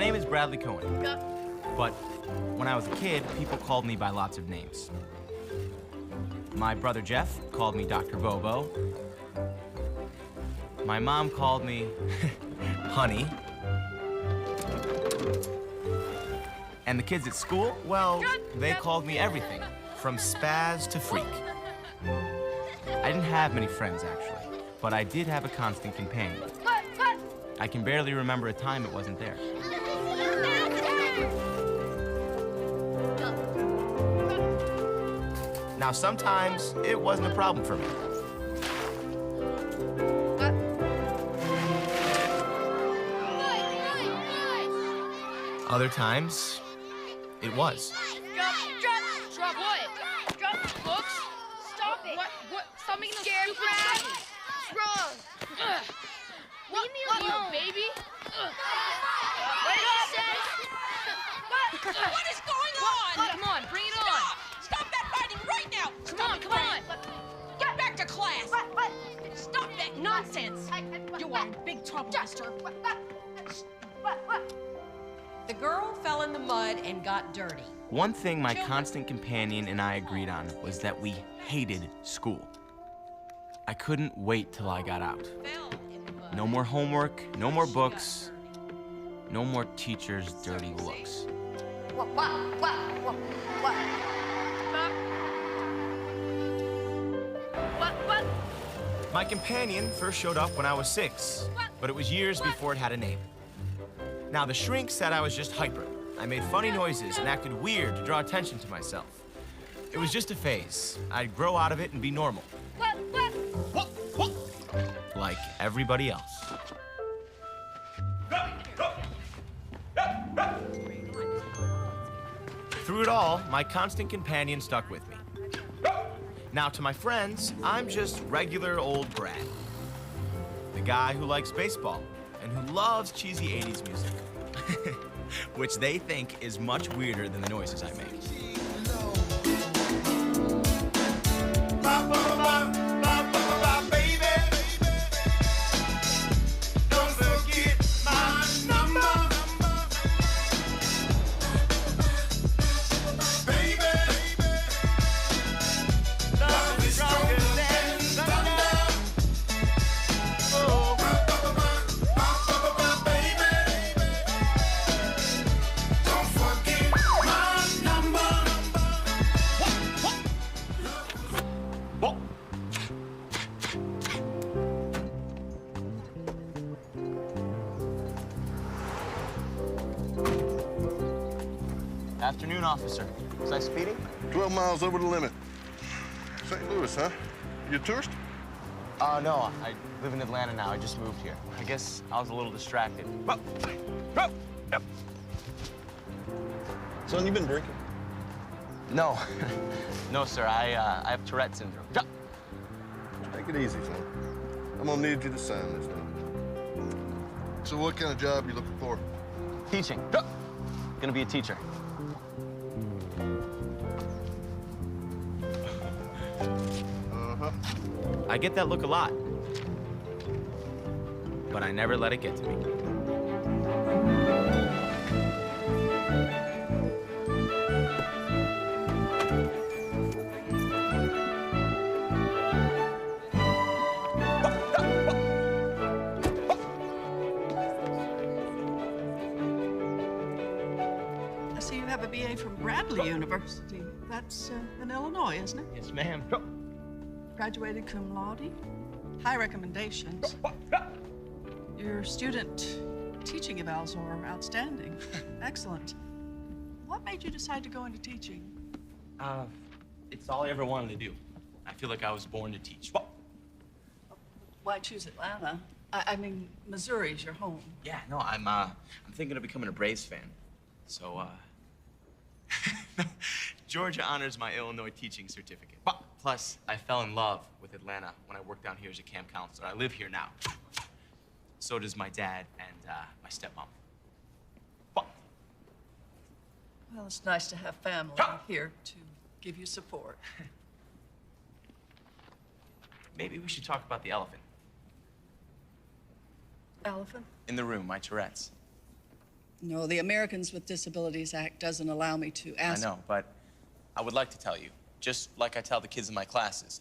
My name is Bradley Cohen, but when I was a kid, people called me by lots of names. My brother Jeff called me Dr. Bobo. My mom called me Honey. And the kids at school, well, they called me everything, from spaz to freak. I didn't have many friends, actually, but I did have a constant companion. I can barely remember a time it wasn't there. Now, sometimes it wasn't a problem for me. Other times, it was. Drop what? Drop books? Stop it. What? Stop making them scared, Brad. What's wrong? Leave me alone, baby. What is going on? Come on, bring it on. Stop that fighting right now! Come on. Get back to class! Stop that nonsense! You are in big trouble, mister. The girl fell in the mud and got dirty. One thing my constant companion and I agreed on was that we hated school. I couldn't wait till I got out. No more homework, no more books, no more teachers' dirty looks. My companion first showed up when I was 6, but it was years before it had a name. Now, the shrink said I was just hyper. I made funny noises and acted weird to draw attention to myself. It was just a phase. I'd grow out of it and be normal. Like everybody else. Through it all, my constant companion stuck with me. Now, to my friends, I'm just regular old Brad. The guy who likes baseball and who loves cheesy 80s music. Which they think is much weirder than the noises I make. Afternoon, officer. Was I speeding? 12 miles over the limit. St. Louis, huh? You a tourist? No. I live in Atlanta now. I just moved here. I guess I was a little distracted. Son, you been drinking? No. No, sir. I have Tourette syndrome. Take it easy, son. I'm gonna need you to sign this thing. So what kind of job you looking for? Teaching. Gonna be a teacher. Uh-huh. I get that look a lot. But I never let it get to me. I see you have a BA from Bradley University. That's in Illinois, isn't it? Yes, ma'am. Graduated cum laude. High recommendations. Your student teaching evals are outstanding. Excellent. What made you decide to go into teaching? It's all I ever wanted to do. I feel like I was born to teach. Why choose Atlanta? I mean, Missouri's your home. Yeah, no, I'm thinking of becoming a Braves fan. So, Georgia honors my Illinois teaching certificate. Plus, I fell in love with Atlanta when I worked down here as a camp counselor. I live here now. So does my dad and my stepmom. Well, it's nice to have family here to give you support. Maybe we should talk about the elephant. Elephant? In the room, my Tourette's. No, the Americans with Disabilities Act doesn't allow me to ask. I know, but I would like to tell you, just like I tell the kids in my classes.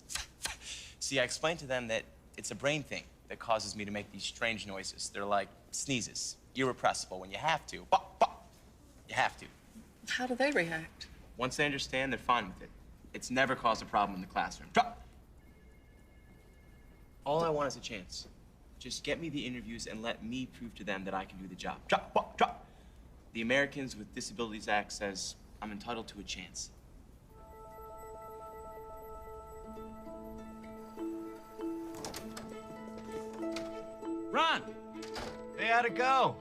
See, I explain to them that it's a brain thing that causes me to make these strange noises. They're like sneezes, irrepressible. When you have to, you have to. How do they react? Once they understand, they're fine with it. It's never caused a problem in the classroom. Drop. All I want is a chance. Just get me the interviews and let me prove to them that I can do the job. Drop. The Americans with Disabilities Act says I'm entitled to a chance. Ron! Hey, how'd it go?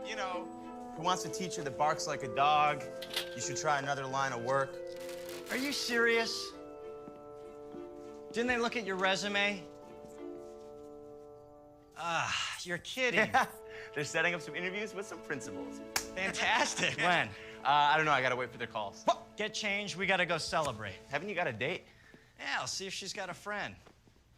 You know, who wants a teacher that barks like a dog? You should try another line of work. Are you serious? Didn't they look at your resume? You're kidding. Yeah, they're setting up some interviews with some principals. Fantastic. When? I don't know, I gotta wait for their calls. Get changed, we gotta go celebrate. Haven't you got a date? Yeah, I'll see if she's got a friend.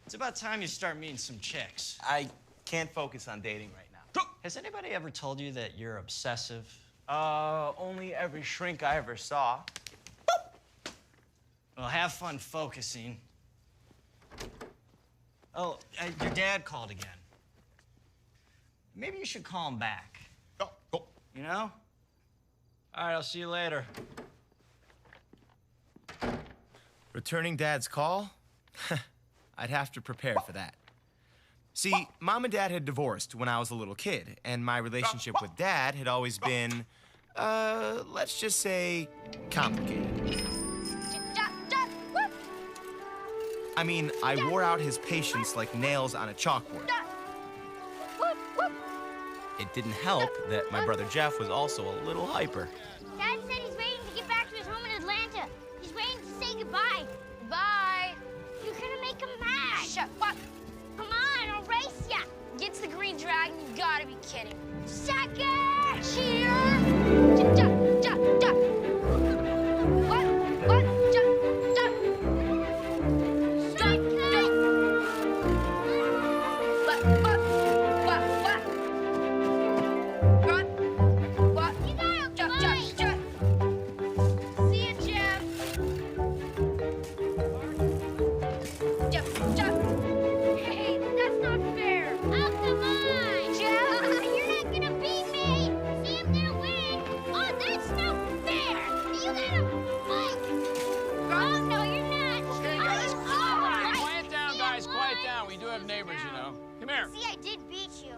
It's about time you start meeting some chicks. I can't focus on dating right now. Has anybody ever told you that you're obsessive? Only every shrink I ever saw. Well, have fun focusing. Oh, your dad called again. Maybe you should call him back. You know? All right, I'll see you later. Returning Dad's call? I'd have to prepare for that. See, Mom and Dad had divorced when I was a little kid, and my relationship with Dad had always been, let's just say, complicated. I mean, I wore out his patience like nails on a chalkboard. It didn't help that my brother Jeff was also a little hyper. Dad said he's waiting to get back to his home in Atlanta. He's waiting to say goodbye. Bye. You're gonna make him mad. Shut up. Come on, I'll race ya. Gets the green dragon, you gotta be kidding. Sucker! Cheater! What?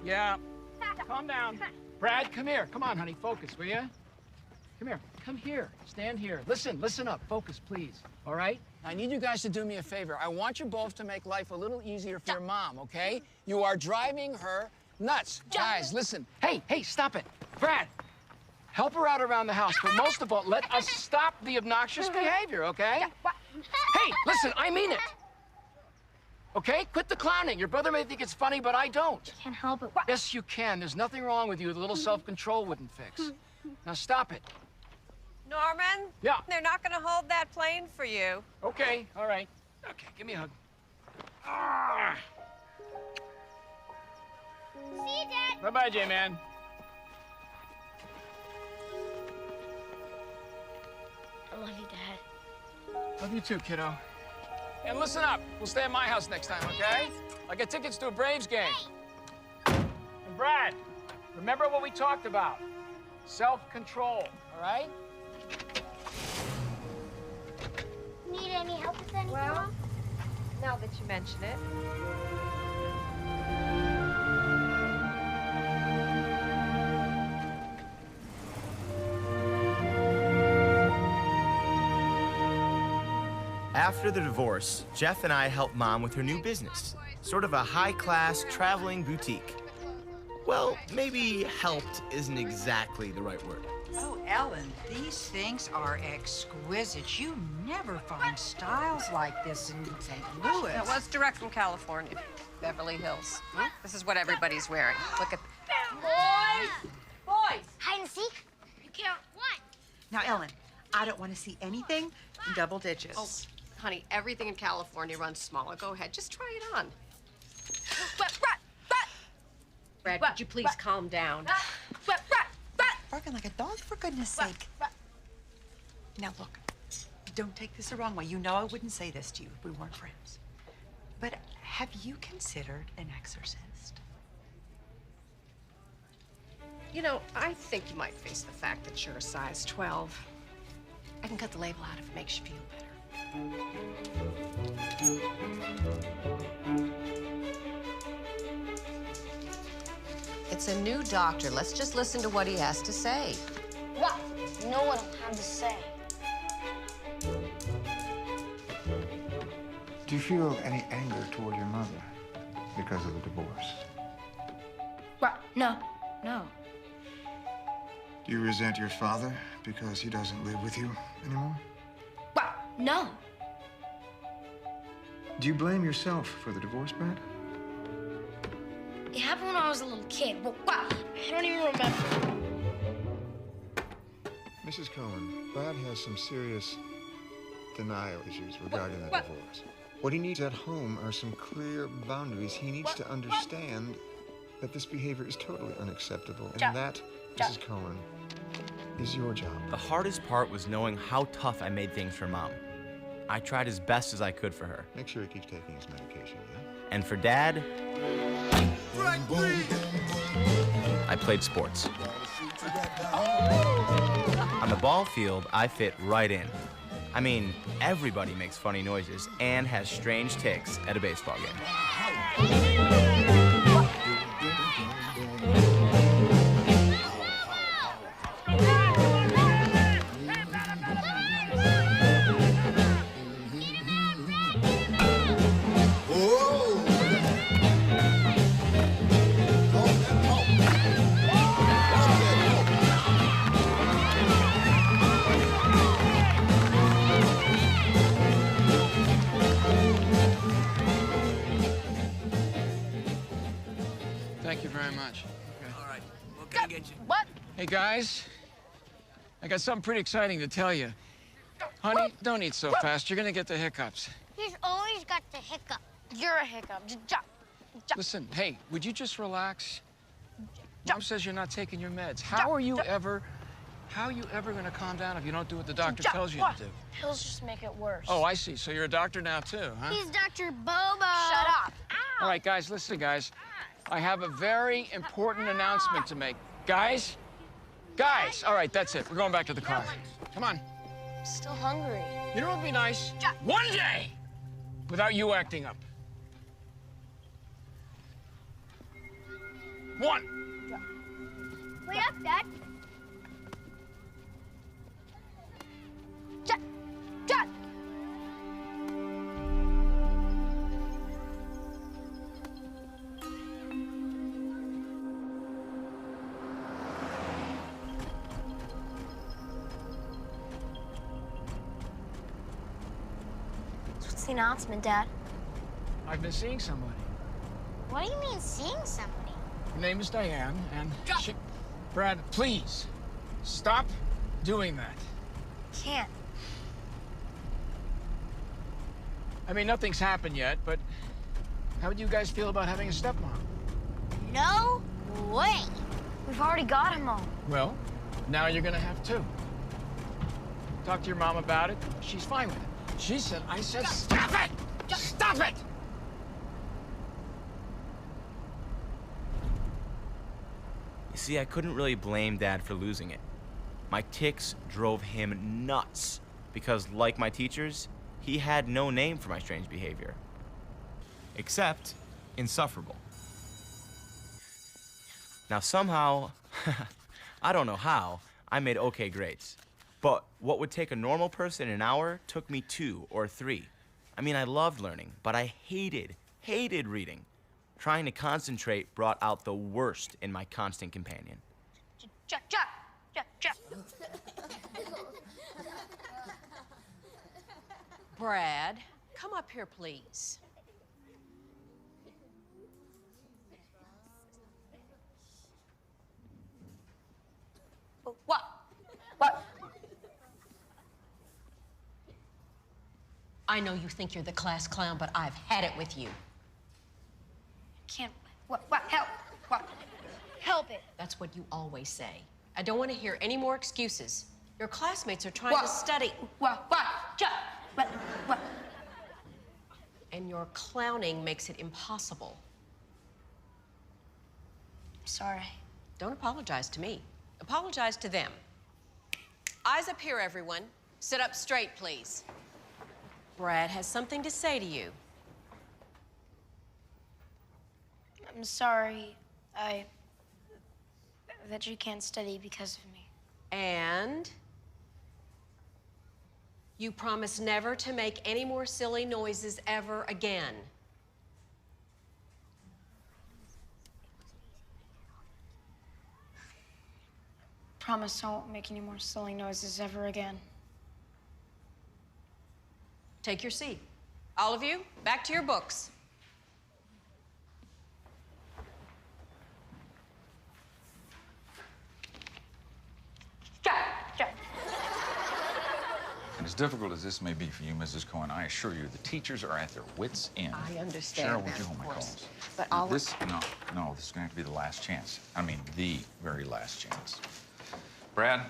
Yeah. Calm down. Brad, come here. Come on, honey. Focus, will you? Come here. Come here. Stand here. Listen up. Focus, please. All right? I need you guys to do me a favor. I want you both to make life a little easier for your mom, okay? You are driving her nuts. Guys, listen. Hey, stop it. Brad, help her out around the house. But most of all, let us stop the obnoxious behavior, okay? Hey, listen, I mean it. Okay? Quit the clowning. Your brother may think it's funny, but I don't. Can't help it. Yes, you can. There's nothing wrong with you. A little self-control wouldn't fix. Now stop it. Norman? Yeah? They're not going to hold that plane for you. Okay, all right. Okay, give me a hug. Ah. See you, Dad. Bye-bye, J-Man. I love you, Dad. Love you too, kiddo. And listen up. We'll stay at my house next time, okay? I get tickets to a Braves game. And Brad, remember what we talked about. Self-control, all right? Need any help with anything? Well, now that you mention it. After the divorce, Jeff and I helped Mom with her new business, sort of a high-class traveling boutique. Well, maybe helped isn't exactly the right word. Oh, Ellen, these things are exquisite. You never find styles like this in St. Louis. That was direct from California, Beverly Hills. This is what everybody's wearing. Look at Boys! Hide and seek? You count one. Now, Ellen, I don't want to see anything in double digits. Oh, honey, everything in California runs smaller. Go ahead, just try it on. Brad, could you please calm down? barking like a dog, for goodness sake. Now, look, don't take this the wrong way. You know I wouldn't say this to you if we weren't friends. But have you considered an exorcist? You know, I think you might face the fact that you're a size 12. I can cut the label out if it makes you feel better. It's a new doctor. Let's just listen to what he has to say. What? No one will have to say. Do you feel any anger toward your mother because of the divorce? What? No. No. Do you resent your father because he doesn't live with you anymore? What? No. Do you blame yourself for the divorce, Brad? It happened when I was a little kid. But what? I don't even remember. Mrs. Cohen, Brad has some serious denial issues regarding the divorce. What he needs at home are some clear boundaries. He needs to understand that this behavior is totally unacceptable, and that, Mrs. Cohen, is your job. The hardest part was knowing how tough I made things for Mom. I tried as best as I could for her. Make sure he keeps taking his medication, yeah? And for Dad, I played sports. On the ball field, I fit right in. I mean, everybody makes funny noises and has strange tics at a baseball game. Thank you very much. Okay. All right, what can I get you? What? Hey, guys. I got something pretty exciting to tell you. Honey, don't eat so fast. You're gonna get the hiccups. He's always got the hiccup. You're a hiccup. Just jump. Listen, hey, would you just relax? Mom says you're not taking your meds. How are you ever gonna calm down if you don't do what the doctor tells you to do? Pills just make it worse. Oh, I see. So you're a doctor now, too, huh? He's Dr. Bobo. Shut up. Ow. All right, guys, listen, guys. I have a very important announcement to make. Guys? Guys! All right, that's it. We're going back to the car. Come on. I'm still hungry. You know what would be nice? One day without you acting up. One. Wait up, Dad. Dad. What's the announcement, Dad? I've been seeing somebody. What do you mean seeing somebody? Her name is Diane, and she... Brad, please, stop doing that. Can't. I mean, nothing's happened yet, but how would you guys feel about having a stepmom? No way. We've already got him all. Well, now you're gonna have two. Talk to your mom about it. She's fine with it. She said, I said, stop it! Stop it! You see, I couldn't really blame Dad for losing it. My tics drove him nuts because, like my teachers, he had no name for my strange behavior. Except insufferable. Now somehow, I don't know how, I made okay grades. But what would take a normal person an hour took me 2 or 3. I mean, I loved learning, but I hated reading. Trying to concentrate brought out the worst in my constant companion. Brad, come up here, please. What? What? I know you think you're the class clown, but I've had it with you. Can't. What? Help. What? Help it. That's what you always say. I don't want to hear any more excuses. Your classmates are trying to study. What? And your clowning makes it impossible. Sorry. Don't apologize to me. Apologize to them. Eyes up here, everyone. Sit up straight, please. Brad has something to say to you. I'm sorry. That you can't study because of me. And you promise never to make any more silly noises ever again. Promise I won't make any more silly noises ever again. Take your seat. All of you, back to your books. And as difficult as this may be for you, Mrs. Cohen, I assure you the teachers are at their wits' end. I understand Cheryl, that, would you hold of my course. calls? But I'll... No, this is going to have to be the last chance. I mean, the very last chance. Brad,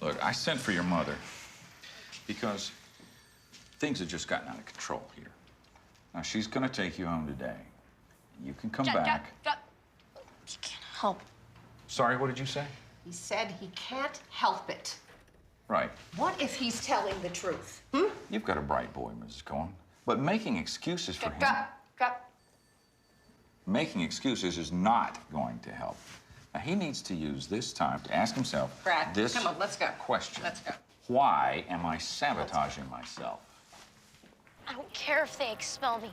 look, I sent for your mother because things have just gotten out of control here. Now, she's going to take you home today. You can come back. You can't help. Sorry, what did you say? He said he can't help it. Right. What if he's telling the truth? You've got a bright boy, Mrs. Cohen. But making excuses for him... Making excuses is not going to help. Now, he needs to use this time to ask himself Brad, this come on, let's go. question. Let's go. Why am I sabotaging myself? I don't care if they expel me.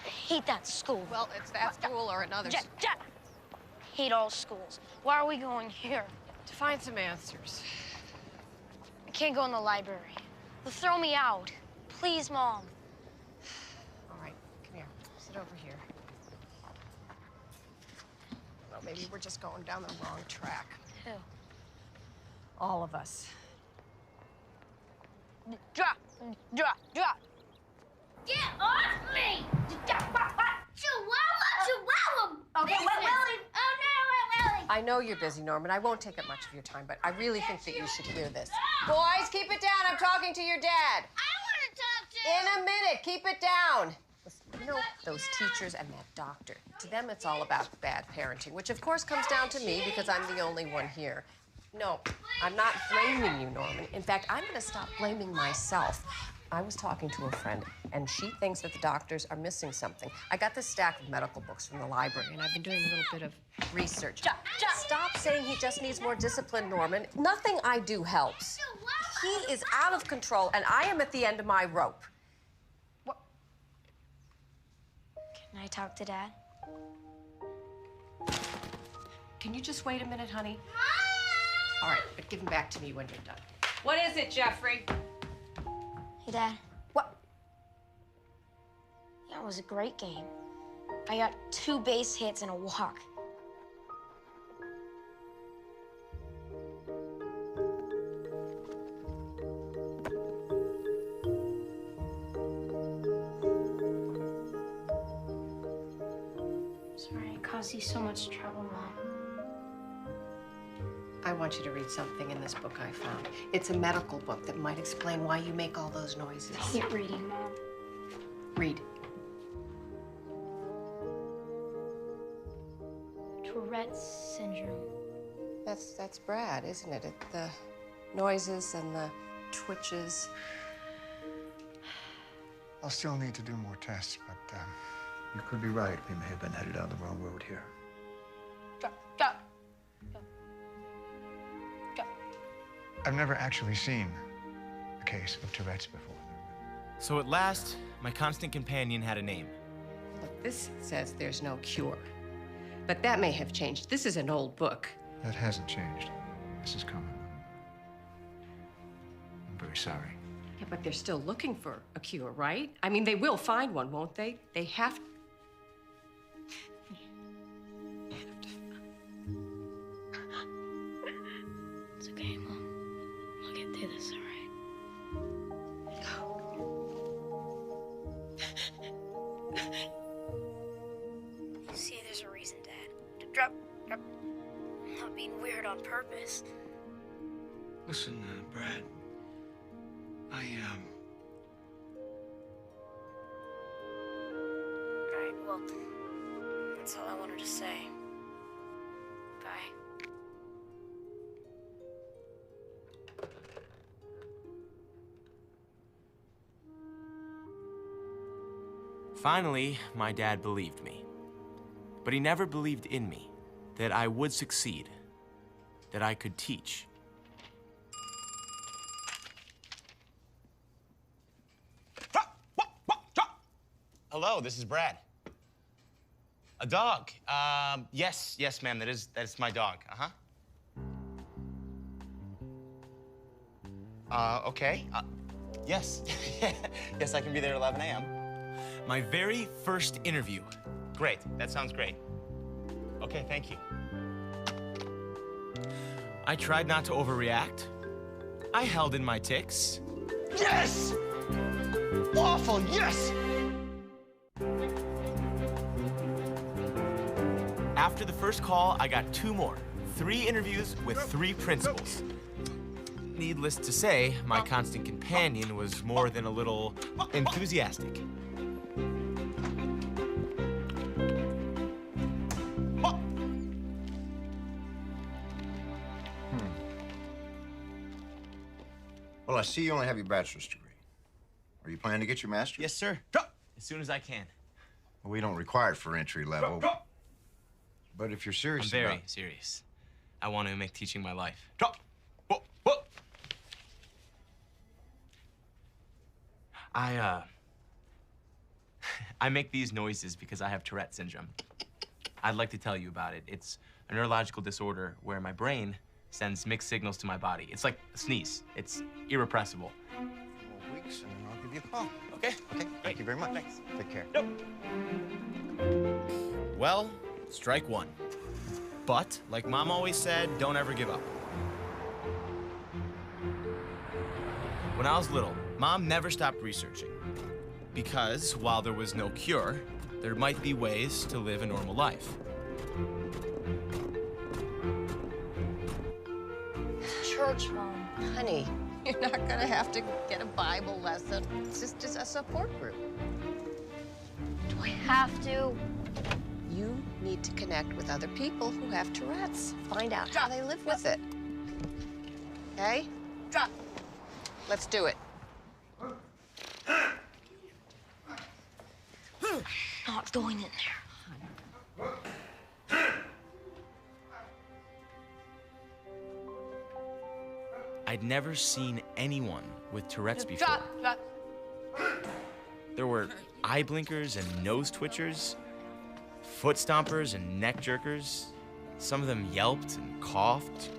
I hate that school. Well, it's that school or another school. Hate all schools. Why are we going here? To find some answers. I can't go in the library. They'll throw me out. Please, Mom. All right, come here. Sit over here. Well, maybe we're just going down the wrong track. Who? All of us. Drop. Get off me! Chihuahua! Okay, Willie. Oh, no, Willie. I know you're busy, Norman. I won't take up much of your time, but I really think that you should hear this. Boys, keep it down. I'm talking to your dad. I want to talk to In a minute, keep it down. Listen, you know, those teachers and that doctor, to them it's all about bad parenting, which of course comes down to me because I'm the only one here. No, I'm not blaming you, Norman. In fact, I'm going to stop blaming myself. I was talking to a friend, and she thinks that the doctors are missing something. I got this stack of medical books from the library, and I've been doing a little bit of research. Stop saying he just needs more discipline, Norman. Nothing I do helps. He is out of control, and I am at the end of my rope. What? Can I talk to Dad? Can you just wait a minute, honey? All right, but give him back to me when you're done. What is it, Jeffrey? Hey, Dad. What? Yeah, it was a great game. I got 2 base hits and a walk. Sorry I caused you so much trouble, Mom. I want you to read something in this book I found. It's a medical book that might explain why you make all those noises. I hate reading, Mom. Read. Tourette's syndrome. That's Brad, isn't it? The noises and the twitches. I'll still need to do more tests, but you could be right. We may have been headed down the wrong road here. Go. I've never actually seen a case of Tourette's before. So at last, my constant companion had a name. Look, this says there's no cure. But that may have changed. This is an old book. That hasn't changed, Mrs. Cohen. I'm very sorry. Yeah, but they're still looking for a cure, right? I mean, they will find one, won't they? They have to. It's okay, Mom. I'll get through this, all right? See, there's a reason, Dad. Drop. No, not being weird on purpose. Listen, Brad. Alright, well, that's all I wanted to say. Bye. Finally, my dad believed me. But he never believed in me, that I would succeed, that I could teach. Hello, this is Brad. A dog. Yes, ma'am, that's my dog. Okay. Yes. Yes, I can be there at 11 a.m. My very first interview. Great, that sounds great. Okay, thank you. I tried not to overreact. I held in my tics. Yes! Awful, yes! After the first call, I got 2 more. 3 interviews with 3 principals. Needless to say, my constant companion was more than a little enthusiastic. Well, I see you only have your bachelor's degree. Are you planning to get your master's? Yes, sir. As soon as I can. Well, we don't require it for entry level. But if you're serious I'm about very serious. I want to make teaching my life. I make these noises because I have Tourette syndrome. I'd like to tell you about it. It's a neurological disorder where my brain sends mixed signals to my body. It's like a sneeze. It's irrepressible. 4 weeks, and then I'll give you a call. Okay. Okay, thank you very much. Thanks. Take care. Well, strike 1. But, like Mom always said, don't ever give up. When I was little, Mom never stopped researching. Because while there was no cure, there might be ways to live a normal life. Church, Mom. Honey, you're not gonna have to get a Bible lesson. It's just a support group. Do I have to? You need to connect with other people who have Tourette's. Find out how they live with it. Okay? Drop. Let's do it. Not going in there. I'd never seen anyone with Tourette's before. Drop. There were eye blinkers and nose twitchers, foot stompers and neck jerkers. Some of them yelped and coughed.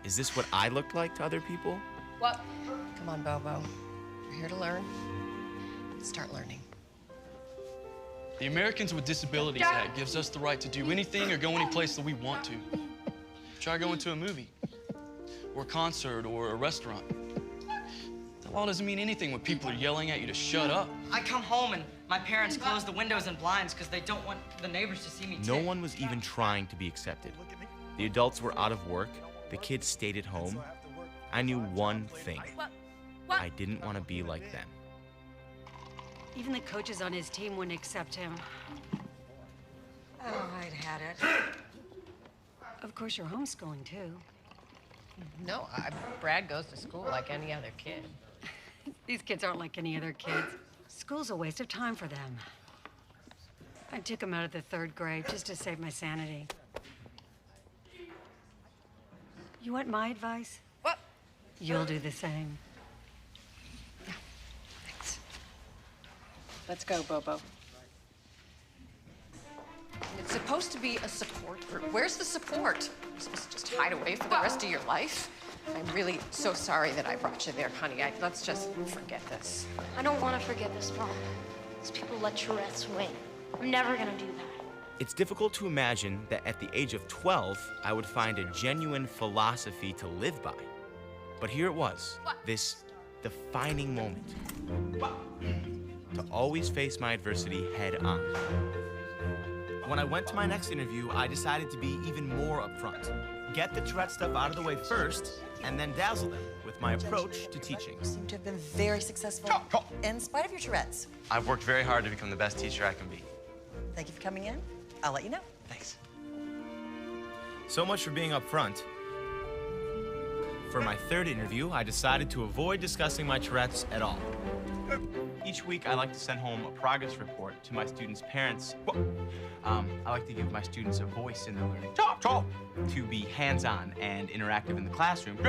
Is this what I looked like to other people? What? Come on, Bobo. You're here to learn. Start learning. The Americans with Disabilities Act gives us the right to do anything or go any place that we want to. Try going to a movie, or a concert, or a restaurant. The law doesn't mean anything when people are yelling at you to shut up. I come home and my parents close the windows and blinds because they don't want the neighbors to see me No one was even trying to be accepted. The adults were out of work. The kids stayed at home. I knew one thing. I didn't want to be like them. Even the coaches on his team wouldn't accept him. Oh, I'd had it. Of course, you're homeschooling, too. No, Brad goes to school like any other kid. These kids aren't like any other kids. School's a waste of time for them. I took them out of the 3rd grade just to save my sanity. You want my advice? What? You'll do the same. Thanks. Let's go, Bobo. It's supposed to be a support group. Where's the support? You're supposed to just hide away for the rest of your life? I'm really so sorry that I brought you there, honey. Let's just forget this. I don't want to forget this, Mom. These people let Tourette's win. I'm never gonna do that. It's difficult to imagine that at the age of 12, I would find a genuine philosophy to live by. But here it was, this defining moment. To always face my adversity head on. when I went to my next interview, I decided to be even more upfront. Get the Tourette stuff out of the way first, and then dazzle them with my approach to teaching. You seem to have been very successful in spite of your Tourette's. I've worked very hard to become the best teacher I can be. Thank you for coming in. I'll let you know. Thanks. So much for being upfront. For my third interview, I decided to avoid discussing my Tourette's at all. Each week, I like to send home a progress report to my students' parents. I like to give my students a voice in their learning. To be hands-on and interactive in the classroom,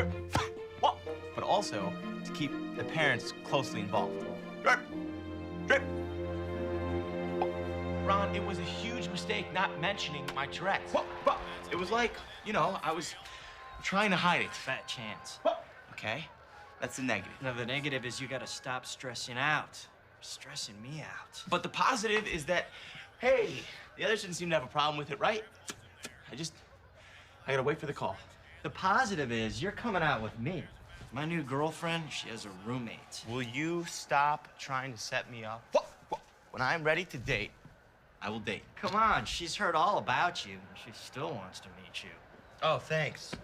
but also to keep the parents closely involved. Ron, it was a huge mistake not mentioning my Tourette's. It was like, you know, I was trying to hide it. Fat chance. Okay? That's the negative. No, the negative is you gotta stop stressing out. You're stressing me out. But the positive is that, hey, the others didn't seem to have a problem with it, right? I gotta wait for the call. The positive is you're coming out with me. My new girlfriend, she has a roommate. Will you stop trying to set me up? When I'm ready to date, I will date. Come on, she's heard all about you, and she still wants to meet you. Oh, thanks.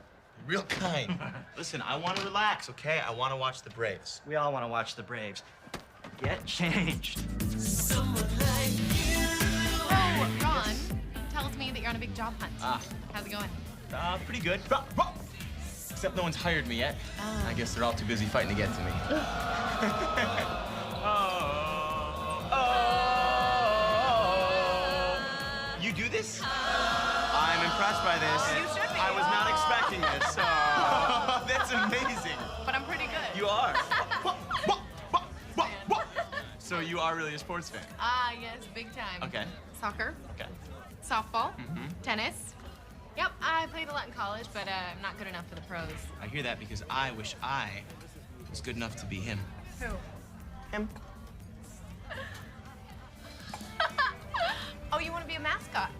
Real kind. Listen, I want to relax, okay? I want to watch the Braves. We all want to watch the Braves. Get changed. Oh, Ron tells me that you're on a big job hunt. How's it going? Pretty good. Except no one's hired me yet. I guess they're all too busy fighting to get to me. You do this? I'm impressed by this. You should be. I was not expecting this. That's amazing. But I'm pretty good. You are. So you are really a sports fan? Yes, big time. Okay. Soccer. Okay. Softball. Tennis. Yep, I played a lot in college, but I'm not good enough for the pros. I hear that because I wish I was good enough to be him. Who? Him. Oh, you want to be a mascot?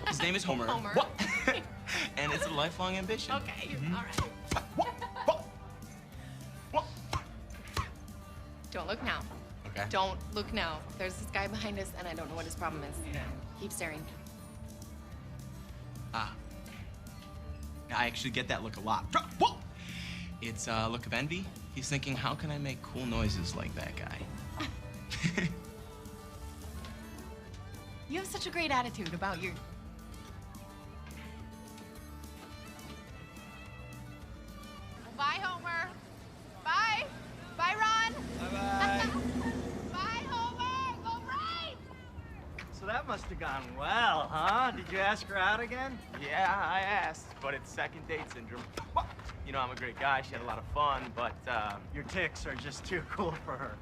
His name is Homer. Homer. And it's a lifelong ambition. Okay, all right. Don't look now. Okay. Don't look now. There's this guy behind us, and I don't know what his problem is. Keep staring. I actually get that look a lot. It's a look of envy. He's thinking, how can I make cool noises like that guy? You have such a great attitude about your... Bye, Homer. Bye. Bye, Ron. Bye-bye. Bye, Homer. Go Braves! So that must have gone well, huh? Did you ask her out again? Yeah, I asked, but it's second date syndrome. You know, I'm a great guy. She had a lot of fun, but Your tics are just too cool for her.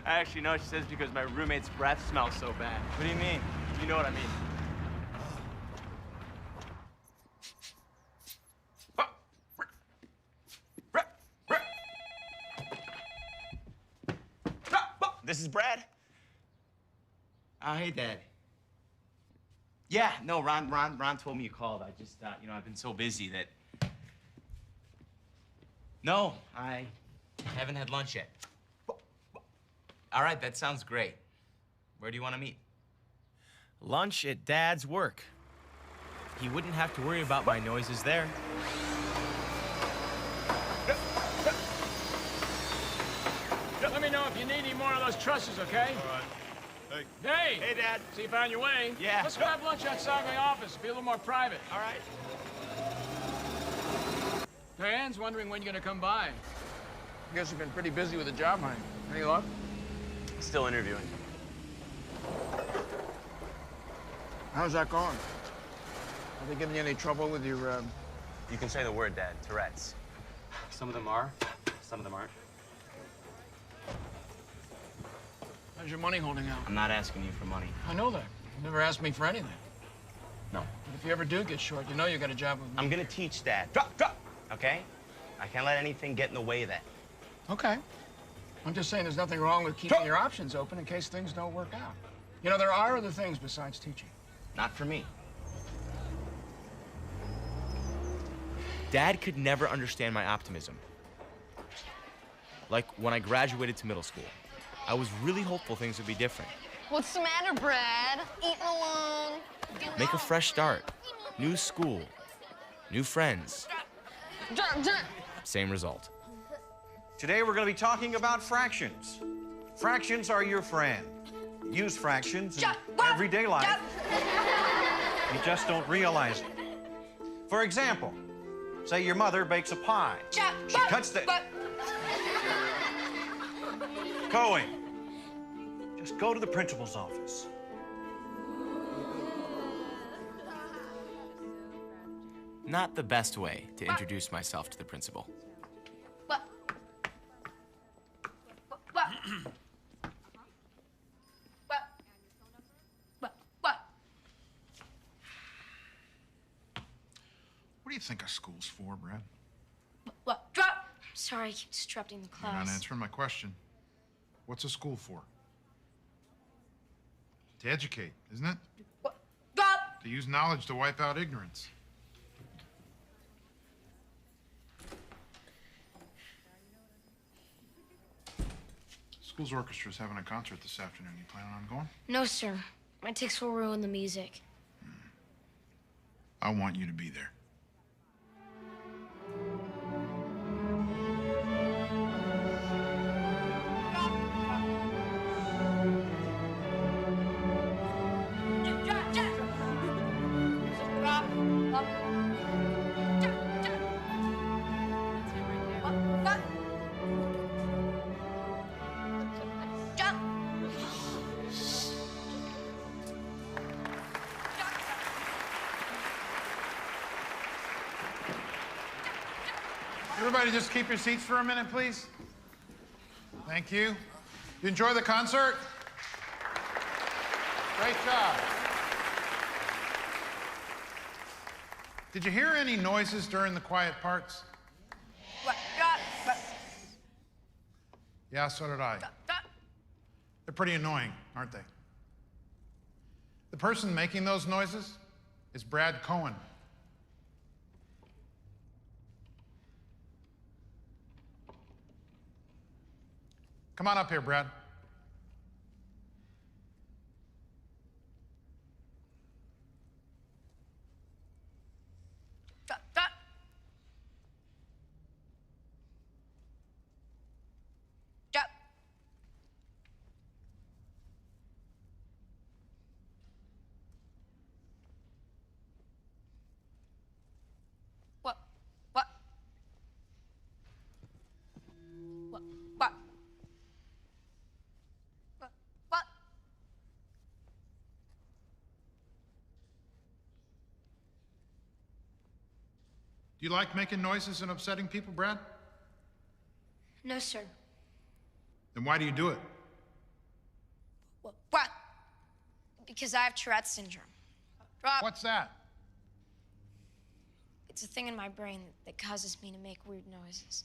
actually, no, she says because my roommate's breath smells so bad. What do you mean? You know what I mean. This is Brad. Hey, Dad. Yeah, no, Ron told me you called. I just, you know, I've been so busy that... No, I haven't had lunch yet. All right, that sounds great. Where do you want to meet? Lunch at Dad's work. He wouldn't have to worry about my noises there. Let me know if you need any more of those trusses, okay? All right. Hey! Hey, Dad. See you found your way. Yeah. Let's grab lunch outside my office. Be a little more private. All right. Diane's wondering when you're gonna come by. I guess you've been pretty busy with the job hunt. Any luck? Still interviewing. How's that going? Are they giving you any trouble with your, You can say the word, Dad. Tourette's. Some of them are, some of them aren't. How's your money holding out? I'm not asking you for money. I know that. You never asked me for anything. No. But if you ever do get short, you know you got a job with me. I'm gonna teach Dad. Drop! Okay? I can't let anything get in the way of that. Okay. I'm just saying there's nothing wrong with keeping your options open in case things don't work out. You know, there are other things besides teaching. Not for me. Dad could never understand my optimism. Like when I graduated to middle school. I was really hopeful things would be different. What's the matter, Brad? Eating alone? Make a fresh start. New school. New friends. Same result. Today we're going to be talking about fractions. Fractions are your friend. Use fractions in everyday life. You just don't realize it. For example, say your mother bakes a pie. She cuts the... Cohen, just go to the principal's office. Not the best way to introduce myself to the principal. What do you think a school's for, Brad? What? Drop! Sorry, I keep disrupting the class. You're not answering my question. What's a school for? To educate, isn't it? Drop! To use knowledge to wipe out ignorance. School's orchestra's having a concert this afternoon. You planning on going? No, sir. My tics will ruin the music. I want you to be there. Everybody just keep your seats for a minute, please. Thank you. You enjoy the concert? Great job. Did you hear any noises during the quiet parts? Yeah, so did I. They're pretty annoying, aren't they? The person making those noises is Brad Cohen. Come on up here, Brad. Do you like making noises and upsetting people, Brad? No, sir. Then why do you do it? What? Because I have Tourette's syndrome. Drop. What's that? It's a thing in my brain that causes me to make weird noises.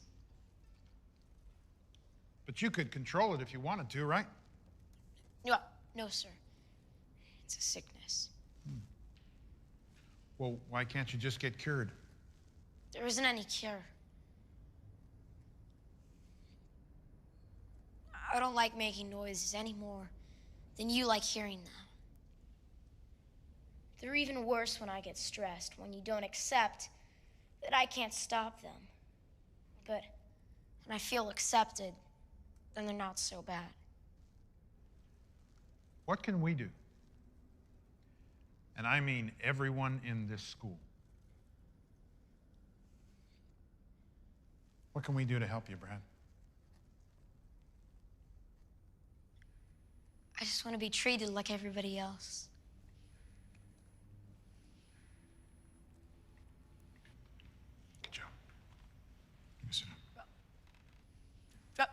But you could control it if you wanted to, right? No, sir. It's a sickness. Well, why can't you just get cured? There isn't any cure. I don't like making noises any more than you like hearing them. They're even worse when I get stressed, when you don't accept that I can't stop them. But when I feel accepted, then they're not so bad. What can we do? And I mean everyone in this school. What can we do to help you, Brad? I just want to be treated like everybody else. Good job. Give me a second. Drop.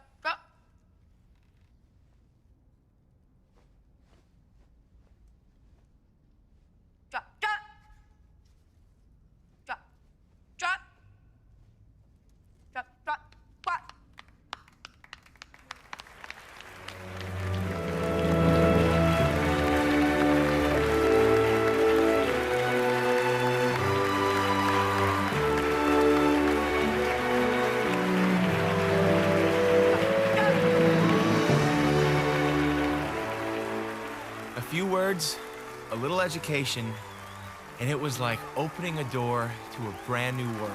A few words, a little education, and it was like opening a door to a brand new world.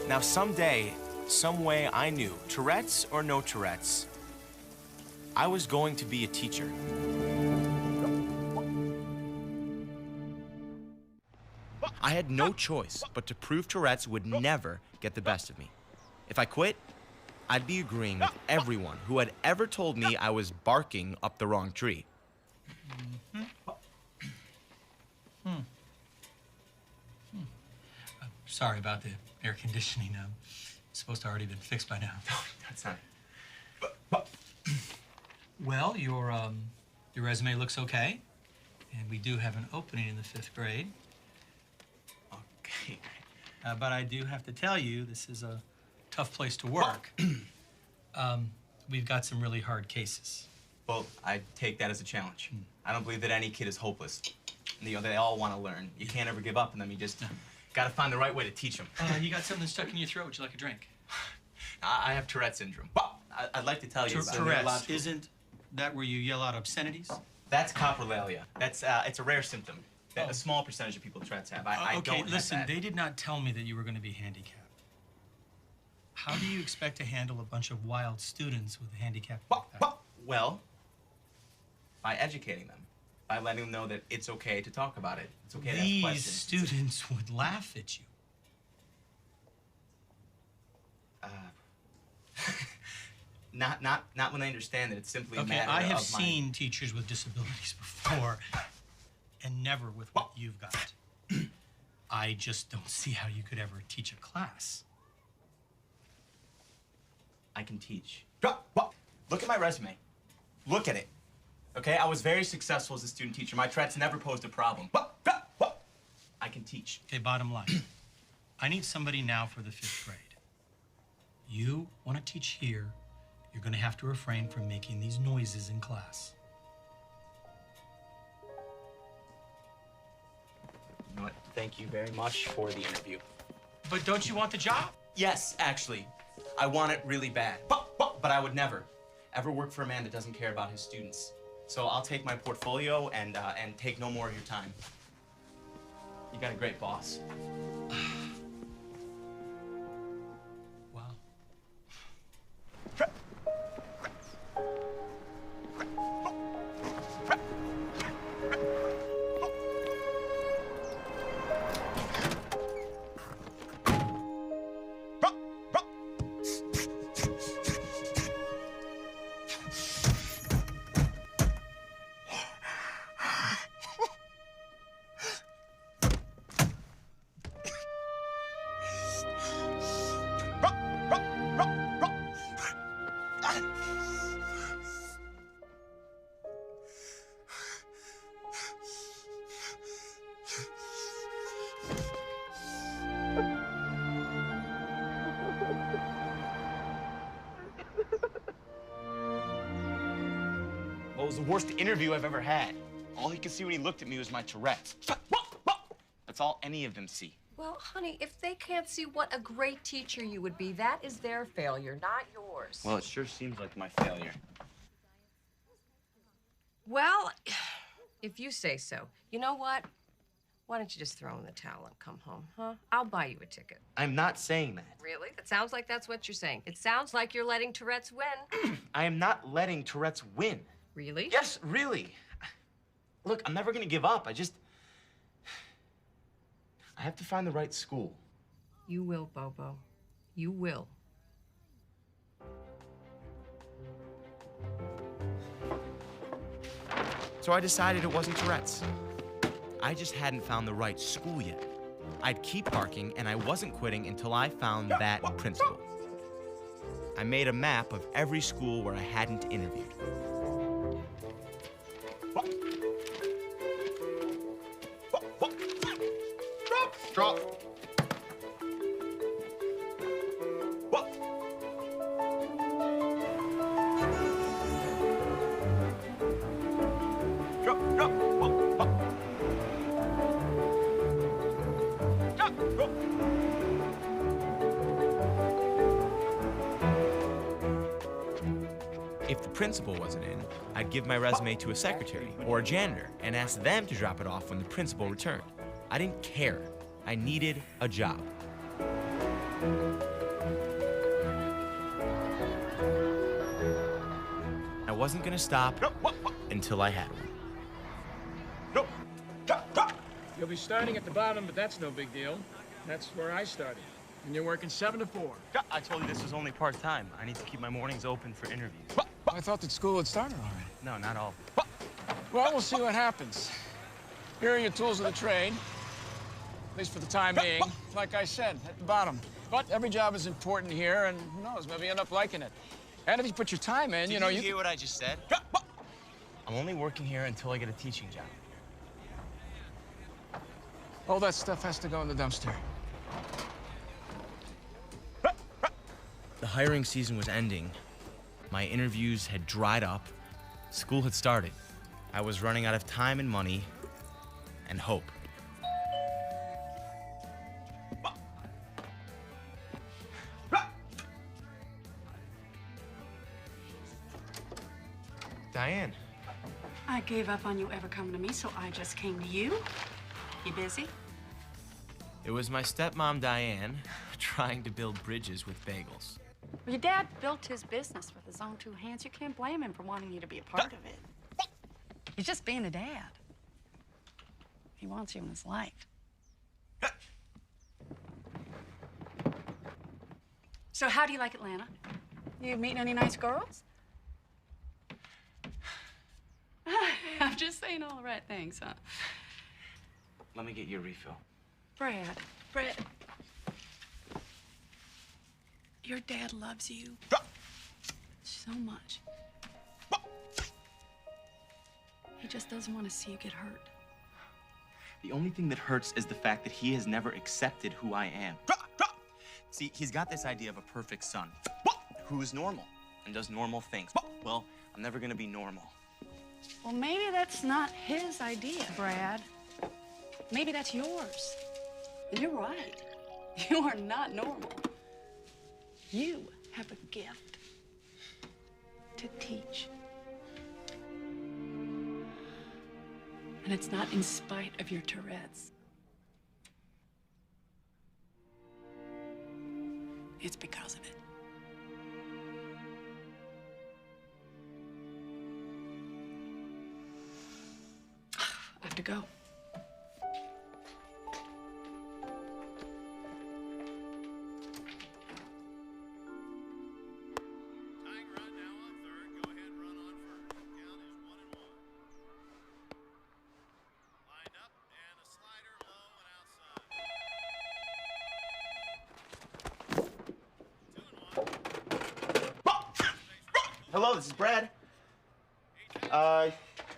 Now, someday, some way, I knew, Tourette's or no Tourette's, I was going to be a teacher. I had no choice but to prove Tourette's would never get the best of me. If I quit, I'd be agreeing with everyone who had ever told me I was barking up the wrong tree. Sorry about the air conditioning. It's supposed to already been fixed by now. No, that's not. Well, your resume looks okay, and we do have an opening in the 5th grade. Okay. But I do have to tell you, this is a tough place to work. We've got some really hard cases. Well, I take that as a challenge. I don't believe that any kid is hopeless. You know, they all want to learn. You can't ever give up on them. You just got to find the right way to teach them. You got something stuck in your throat. Would you like a drink? I have Tourette's syndrome. I'd like to tell you. Tourette's, isn't that where you yell out obscenities? That's coprolalia. That's it's a rare symptom that a small percentage of people with Tourette's have. I Okay, don't listen, have that. they did not tell me that you were going to be handicapped. How do you expect to handle a bunch of wild students with a handicap like that? Well, by educating them, by letting them know that it's okay to talk about it. It's okay to ask questions. These students would laugh at you. Not when they understand that it's simply a Okay, matter I have of seen teachers with disabilities before, and never with what you've got. I just don't see how you could ever teach a class. I can teach. Look at my resume. Look at it. Okay, I was very successful as a student teacher. My Tourette's never posed a problem. I can teach. Okay, bottom line. I need somebody now for the 5th grade. You want to teach here, you're going to have to refrain from making these noises in class. You know what? Thank you very much for the interview. But don't you want the job? Yes, actually. I want it really bad. But I would never, ever work for a man that doesn't care about his students. So I'll take my portfolio and take no more of your time. You got a great boss. Wow. Well, it was the worst interview I've ever had. All he could see when he looked at me was my Tourette's. That's all any of them see. Well, honey, if they can't see what a great teacher you would be, that is their failure, not yours. Well, it sure seems like my failure. Well, if you say so. You know what? Why don't you just throw in the towel and come home, huh? I'll buy you a ticket. I'm not saying that. Really? It sounds like that's what you're saying. It sounds like you're letting Tourette's win. I am not letting Tourette's win. Really? Yes, really. Look, I'm never gonna give up. I have to find the right school. You will, Bobo. You will. So I decided it wasn't Tourette's. I just hadn't found the right school yet. I'd keep barking, and I wasn't quitting until I found that principal. I made a map of every school where I hadn't interviewed. Drop. If the principal wasn't in, I'd give my resume to a secretary or a janitor and ask them to drop it off when the principal returned. I didn't care. I needed a job. I wasn't gonna stop until I had one. You'll be starting at the bottom, but that's no big deal. That's where I started. And you're working 7 to 4. I told you this was only part-time. I need to keep my mornings open for interviews. I thought that school had started already. No, not all. Well, we'll see what happens. Here are your tools of the trade, at least for the time being. Like I said, at the bottom. But every job is important here, and who knows, maybe you end up liking it. And if you put your time in, you know, Did you hear what I just said? I'm only working here until I get a teaching job. All that stuff has to go in the dumpster. The hiring season was ending. My interviews had dried up. School had started. I was running out of time and money and hope. Diane. I gave up on you ever coming to me, so I just came to you. You busy? It was my stepmom, Diane, trying to build bridges with bagels. Well, your dad built his business with his own 2 hands. You can't blame him for wanting you to be a part of it. He's just being a dad. He wants you in his life. So how do you like Atlanta? You meeting any nice girls? I'm just saying all the right things, huh? Let me get you a refill. Brad, your dad loves you so much. He just doesn't want to see you get hurt. The only thing that hurts is the fact that he has never accepted who I am. See, he's got this idea of a perfect son who's normal and does normal things. Well, I'm never gonna be normal. Well, maybe that's not his idea, Brad. Maybe that's yours. And you're right. You are not normal. You have a gift to teach. And it's not in spite of your Tourette's. It's because of it. I have to go. Hello, this is Brad.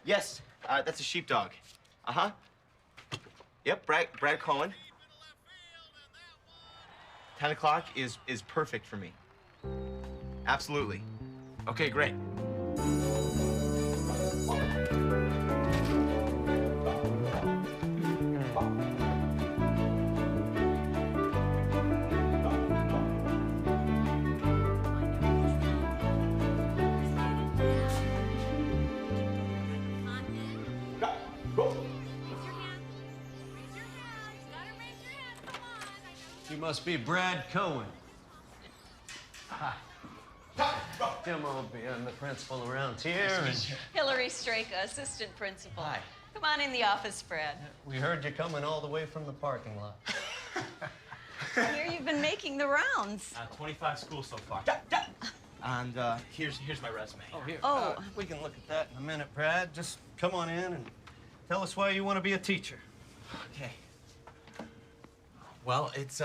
Yes, that's a sheepdog. Uh-huh. Yep, Brad Cohen. 10 o'clock is perfect for me. Absolutely. Okay, great. You must be Brad Cohen. Hi. Come over here. I'm the principal around here. Hillary Straka, assistant principal. Hi. Come on in the office, Brad. We heard you coming all the way from the parking lot. I hear you've been making the rounds. 25 schools so far. And here's my resume. Oh, here. Oh. We can look at that in a minute, Brad. Just come on in and tell us why you want to be a teacher. Okay. Well, it's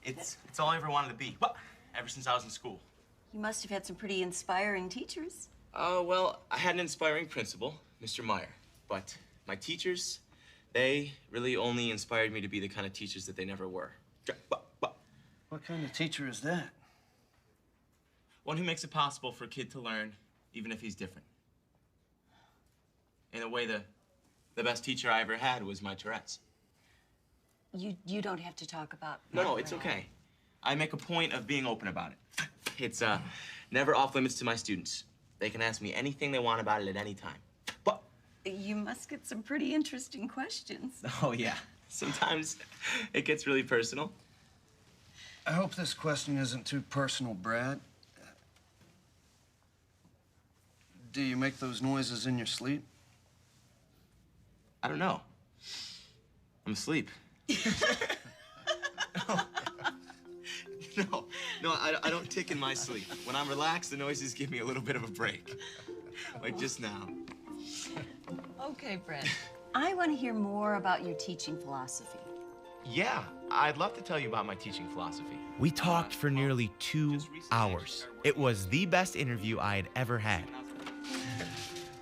it's all I ever wanted to be. Ever since I was in school. You must have had some pretty inspiring teachers. Well, I had an inspiring principal, Mr. Meyer, but my teachers, they really only inspired me to be the kind of teachers that they never were. What kind of teacher is that? One who makes it possible for a kid to learn, even if he's different. In a way, the best teacher I ever had was my Tourette's. You don't have to talk about No, it's okay. I make a point of being open about it. It's Never off limits to my students. They can ask me anything they want about it at any time. You must get some pretty interesting questions. Oh, yeah. Sometimes it gets really personal. I hope this question isn't too personal, Brad. Do you make those noises in your sleep? I don't know. I'm asleep. No, I don't tick in my sleep. When I'm relaxed, the noises give me a little bit of a break. Like just now. Okay, Brad. I want to hear more about your teaching philosophy. Yeah, I'd love to tell you about my teaching philosophy. We talked for nearly 2 hours. It was the best interview I had ever had.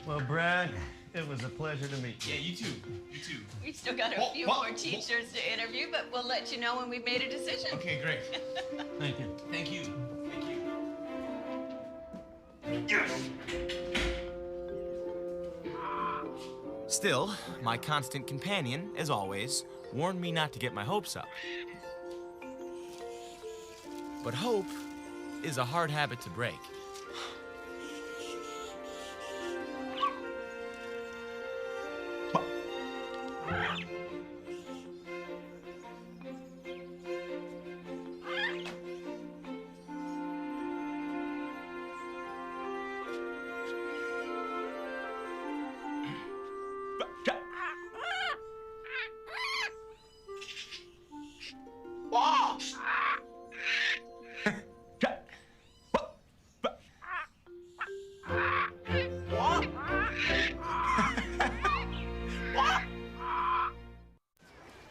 Well, Brad, it was a pleasure to meet you. Yeah, you too. You too. We've still got a few more teachers to interview, but we'll let you know when we've made a decision. Okay, great. Thank you. Thank you. Thank you. Still, my constant companion, as always, warned me not to get my hopes up. But hope is a hard habit to break.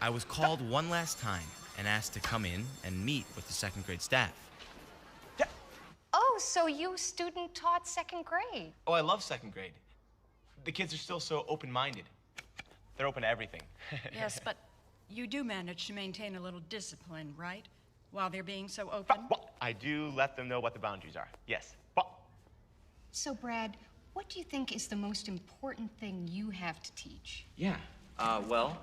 I was called one last time and asked to come in and meet with the second grade staff. Oh, so you student taught second grade? Oh, I love second grade. The kids are still so open-minded. They're open to everything. Yes, but you do manage to maintain a little discipline, right? While they're being so open? I do let them know what the boundaries are, yes. So, Brad, what do you think is the most important thing you have to teach? Yeah, well,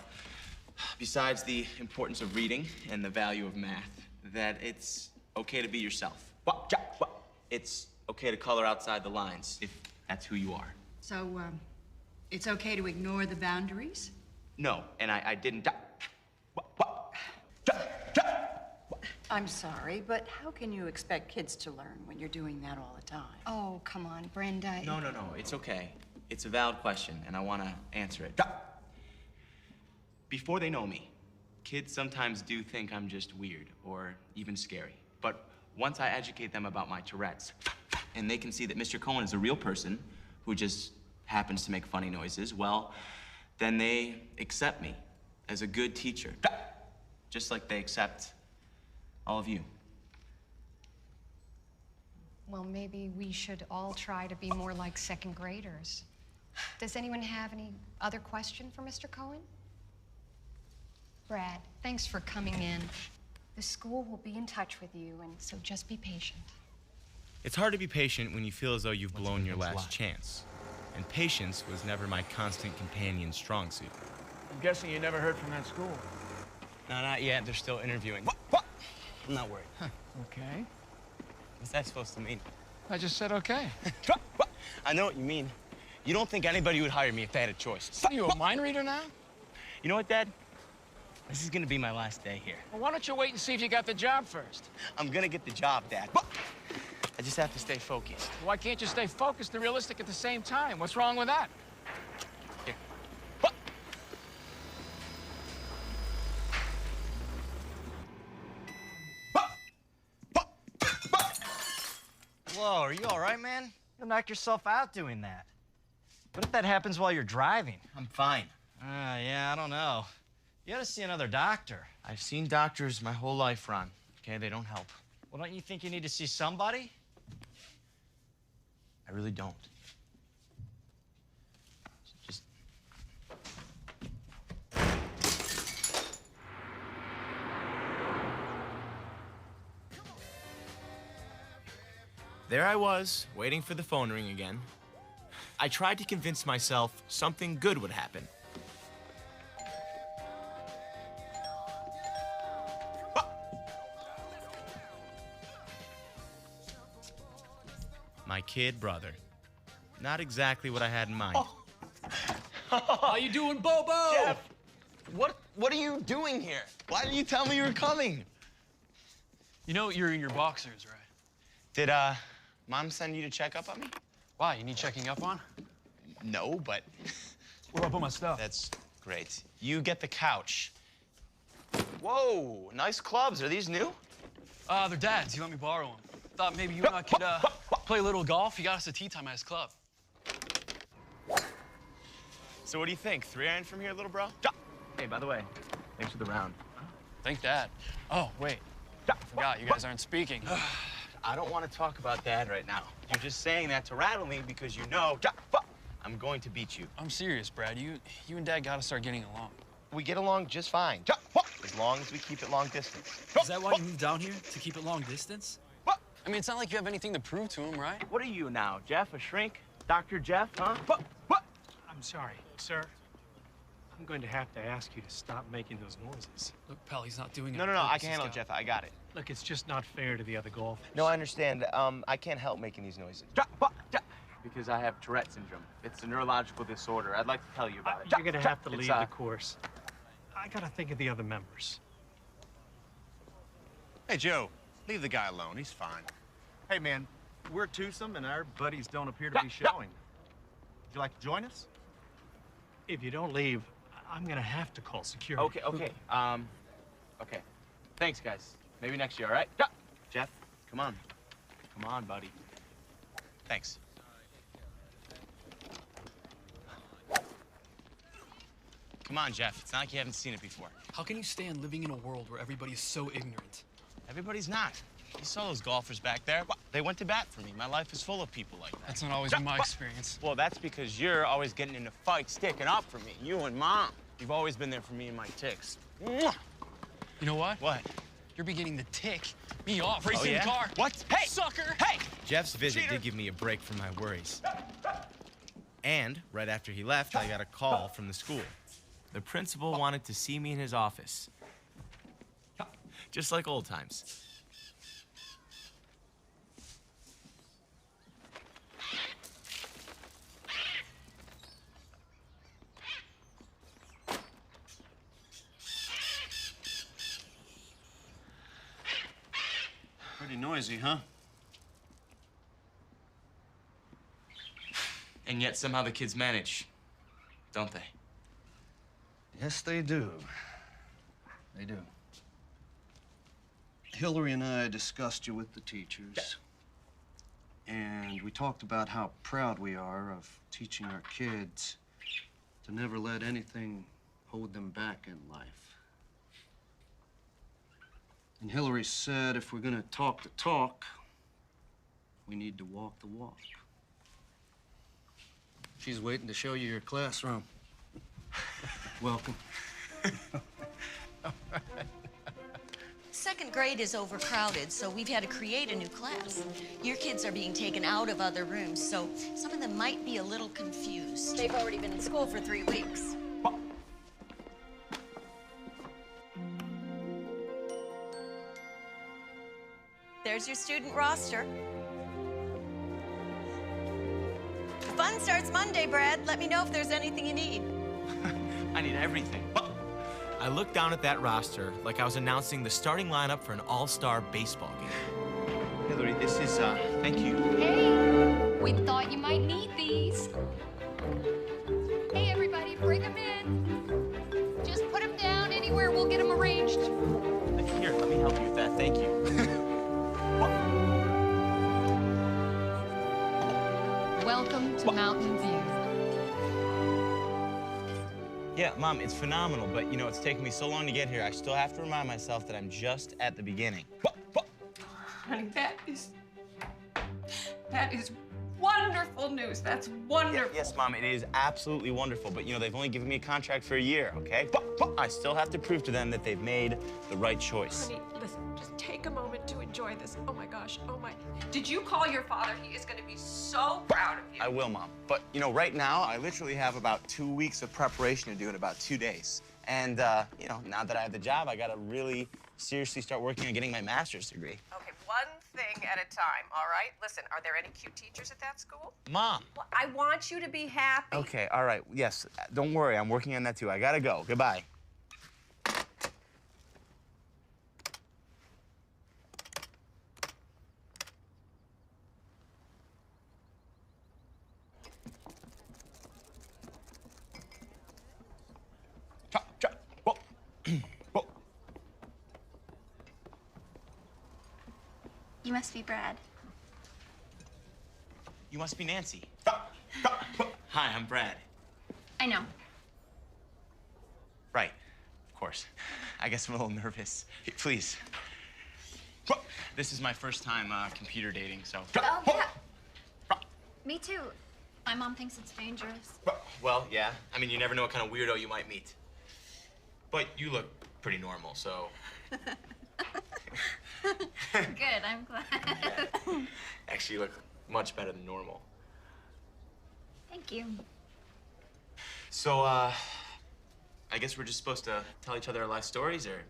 besides the importance of reading and the value of math, that it's okay to be yourself. It's okay to color outside the lines if that's who you are. So, it's okay to ignore the boundaries? No, and I didn't. I'm sorry, but how can you expect kids to learn when you're doing that all the time? Oh, come on, Brenda. No, it's okay. It's a valid question, and I want to answer it. Before they know me, kids sometimes do think I'm just weird or even scary. But once I educate them about my Tourette's, and they can see that Mr. Cohen is a real person who just happens to make funny noises, well, then they accept me as a good teacher, just like they accept all of you. Well, maybe we should all try to be more like second graders. Does anyone have any other question for Mr. Cohen? Brad, thanks for coming in. The school will be in touch with you, and so just be patient. It's hard to be patient when you feel as though you've blown your last chance. And patience was never my constant companion's strong suit. I'm guessing you never heard from that school. No, not yet. They're still interviewing. What? I'm not worried. Okay. What's that supposed to mean? I just said okay. I know what you mean. You don't think anybody would hire me if they had a choice. Are you a mind reader now? You know what, Dad? This is gonna be my last day here. Well, why don't you wait and see if you got the job first? I'm gonna get the job, Dad. I just have to stay focused. Why can't you stay focused and realistic at the same time? What's wrong with that? Here. Whoa, are you all right, man? You'll knock yourself out doing that. What if that happens while you're driving? I'm fine. Yeah, I don't know. You ought to see another doctor. I've seen doctors my whole life, Ron. Okay, they don't help. Well, don't you think you need to see somebody? I really don't. Just... There I was, waiting for the phone ring again. I tried to convince myself something good would happen. My kid brother. Not exactly what I had in mind. How you doing, Bobo? Jeff, what are you doing here? Why didn't you tell me you were coming? You know you're in your boxers, right? Did Mom send you to check up on me? Why, you need checking up on? No, but Where do I put my stuff? that's great. You get the couch. Whoa, nice clubs. Are these new? They're Dad's. He let me borrow them. Thought maybe you and I could play a little golf. He got us a tea time at his club. So what do you think? 3-iron from here, little bro? Hey, by the way, thanks for the round. Thank Dad. Oh, wait. I forgot, you guys aren't speaking. I don't want to talk about Dad right now. You're just saying that to rattle me because you know I'm going to beat you. I'm serious, Brad. You and Dad gotta start getting along. We get along just fine. As long as we keep it long distance. Is that why you moved down here? To keep it long distance? I mean, it's not like you have anything to prove to him, right? What are you now, Jeff? A shrink? Dr. Jeff, huh? I'm sorry, sir. I'm going to have to ask you to stop making those noises. Look, pal, he's not doing it. No, I can handle it, Jeff. I got it. Look, it's just not fair to the other golfers. No, I understand. I can't help making these noises. Because I have Tourette syndrome. It's a neurological disorder. I'd like to tell you about it. You're going to have to It's, leave the course. I got to think of the other members. Hey, Joe, leave the guy alone. He's fine. Hey, man, we're twosome, and our buddies don't appear to be showing. Would you like to join us? If you don't leave, I'm going to have to call security. Okay. Okay. Thanks, guys. Maybe next year, all right? Jeff, come on. Come on, buddy. Thanks. Come on, Jeff. It's not like you haven't seen it before. How can you stand living in a world where everybody's so ignorant? Everybody's not. You saw those golfers back there. They went to bat for me. My life is full of people like that. That's not always been my experience. Well, that's because you're always getting into fights, sticking up for me. You and Mom. You've always been there for me and my ticks. You know what? What? You're beginning to tick me off. Racing the car. What? Hey! Sucker! Hey! Jeff's visit Cheater. did give me a break from my worries. And right after he left, I got a call from the school. The principal wanted to see me in his office. Just like old times. Pretty noisy, huh? And yet somehow the kids manage, don't they? Yes, they do. They do. Hillary and I discussed you with the teachers. And we talked about how proud we are of teaching our kids to never let anything hold them back in life. And Hillary said if we're gonna talk the talk, we need to walk the walk. She's waiting to show you your classroom. Welcome. Second grade is overcrowded, so we've had to create a new class. Your kids are being taken out of other rooms, so some of them might be a little confused. They've already been in school for 3 weeks. There's your student roster. Fun starts Monday, Brad. Let me know if there's anything you need. I need everything. I looked down at that roster like I was announcing the starting lineup for an all-star baseball game. Hillary, this is, thank you. Hey, we thought you might need these. Hey, everybody, bring them in. Just put them down anywhere. We'll get them arranged. Here, let me help you with that. Thank you. Welcome to Mountain View. Yeah, Mom, it's phenomenal, but, you know, it's taken me so long to get here. I still have to remind myself that I'm just at the beginning. Honey, that is wonderful news. That's wonderful. Yes, Mom, it is absolutely wonderful, but, you know, they've only given me a contract for a year, okay? I still have to prove to them that they've made the right choice. Honey, listen, just take a moment to enjoy this. Oh my gosh, oh my. Did you call your father? He is gonna be so proud of you. I will, Mom. But, you know, right now, I literally have about 2 weeks of preparation to do in about 2 days. And, you know, now that I have the job, I gotta really seriously start working on getting my master's degree. Okay, one thing at a time, all right? Listen, are there any cute teachers at that school? Mom. Well, I want you to be happy. Okay, all right. Yes, don't worry. I'm working on that too. I gotta go. Goodbye. You must be Brad. You must be Nancy. Hi, I'm Brad. I know. Right, of course. I guess I'm a little nervous. Here, please. This is my first time computer dating, so. Oh, yeah. Me too. My mom thinks it's dangerous. Well, yeah. I mean, you never know what kind of weirdo you might meet. But you look pretty normal, so. Good, I'm glad. Actually, you look much better than normal. Thank you. So, I guess we're just supposed to tell each other our life stories, or?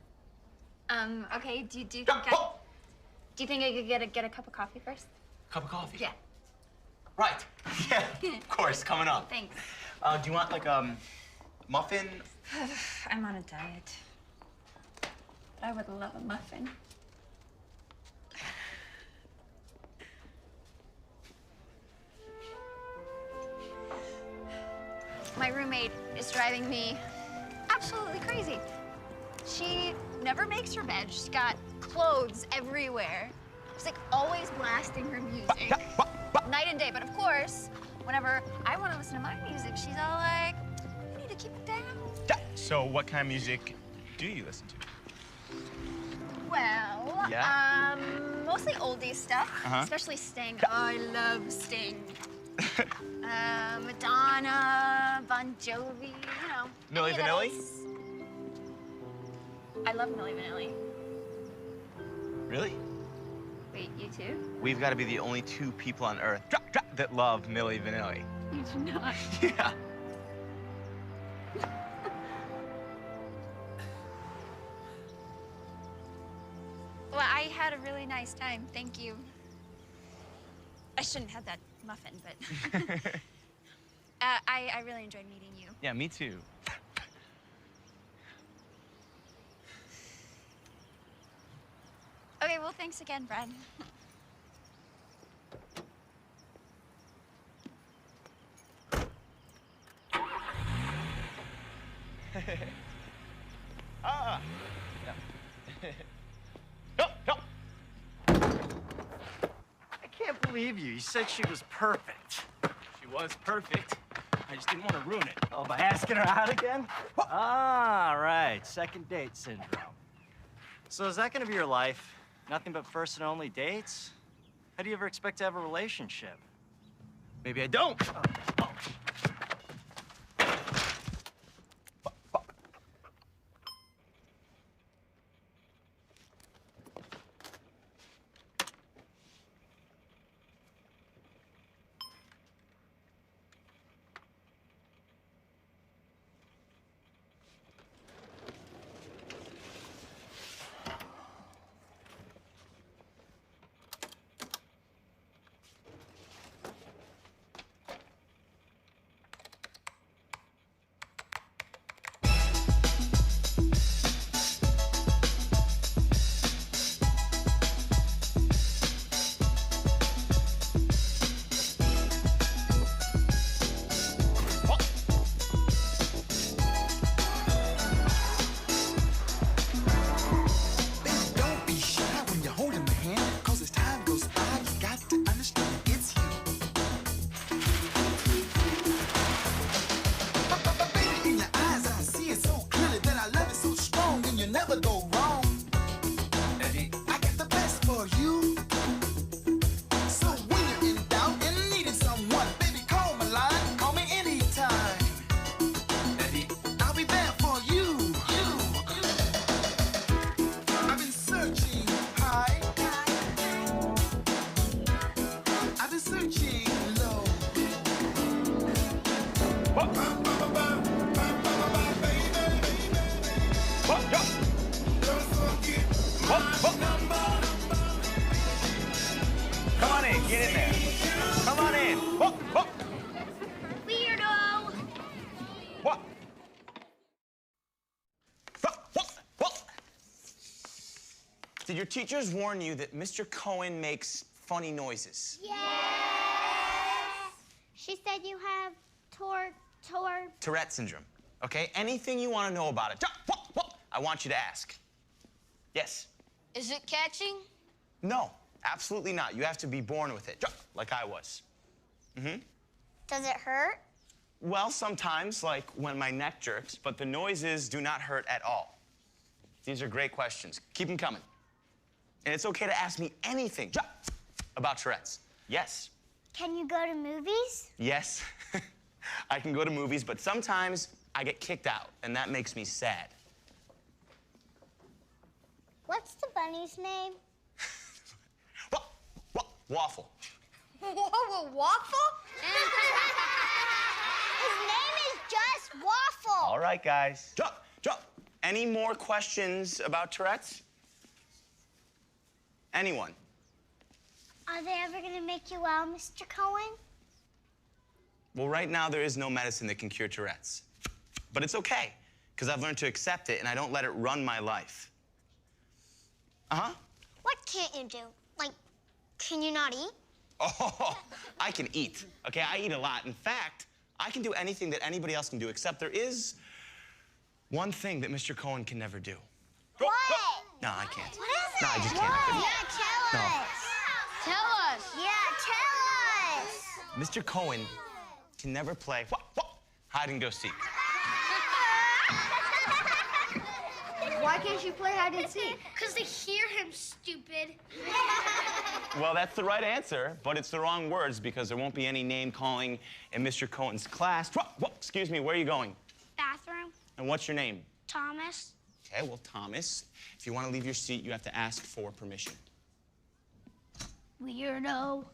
Okay, do you think I could get a cup of coffee first? Cup of coffee? Yeah. Right. Yeah, of course, coming up. Thanks. Do you want, like, muffin? I'm on a diet. But I would love a muffin. My roommate is driving me absolutely crazy. She never makes her bed. She's got clothes everywhere. She's like always blasting her music, night and day. But of course, whenever I want to listen to my music, she's all like, "You need to keep it down." So, what kind of music do you listen to? Well, Yeah? mostly oldie stuff, Uh-huh. especially Sting. Oh, I love Sting. Madonna, Bon Jovi, you know. Milli any of that Vanilli? else. I love Milli Vanilli. Really? Wait, you too? We've got to be the only two people on Earth that love Milli Vanilli. You do not. Yeah. Well, I had a really nice time. Thank you. I shouldn't have that muffin, but I really enjoyed meeting you. Yeah, me too. Okay, well, thanks again, Brad. Ah. I can't believe you. You said she was perfect. She was perfect. I just didn't want to ruin it. Oh, by asking her out again? Ah, right. Second date syndrome. So is that going to be your life? Nothing but first and only dates? How do you ever expect to have a relationship? Maybe I don't. Come on in, get in there. Come on in. Whoa, whoa. Weirdo! What? Did your teachers warn you that Mr. Cohen makes funny noises? Yes! She said you have Tourette syndrome, okay? Anything you want to know about it, I want you to ask. Yes? Is it catching? No, absolutely not. You have to be born with it, like I was. Mm-hmm. Does it hurt? Well, sometimes, like when my neck jerks, but the noises do not hurt at all. These are great questions. Keep them coming. And it's okay to ask me anything about Tourette's. Yes. Can you go to movies? Yes. I can go to movies, but sometimes I get kicked out, and that makes me sad. What's the bunny's name? Waffle. Whoa, Waffle? His name is just Waffle. All right, guys. Drop. Any more questions about Tourette's? Anyone? Are they ever gonna make you well, Mr. Cohen? Well, right now, there is no medicine that can cure Tourette's. But it's okay, because I've learned to accept it, and I don't let it run my life. Uh-huh. What can't you do? Like, can you not eat? Oh, I can eat, okay? I eat a lot. In fact, I can do anything that anybody else can do, except there is one thing that Mr. Cohen can never do. What? No, I can't. What is it? No, I just can't. Yeah, tell No. us. Tell us. Yeah, tell us. Mr. Cohen can never play hide and go seek. Why can't you play hide and seek? Because they hear him, stupid. Well, that's the right answer, but it's the wrong words because there won't be any name calling in Mr. Cohen's class. Excuse me, where are you going? Bathroom. And what's your name? Thomas. Okay, well, Thomas, if you want to leave your seat, you have to ask for permission. Weirdo.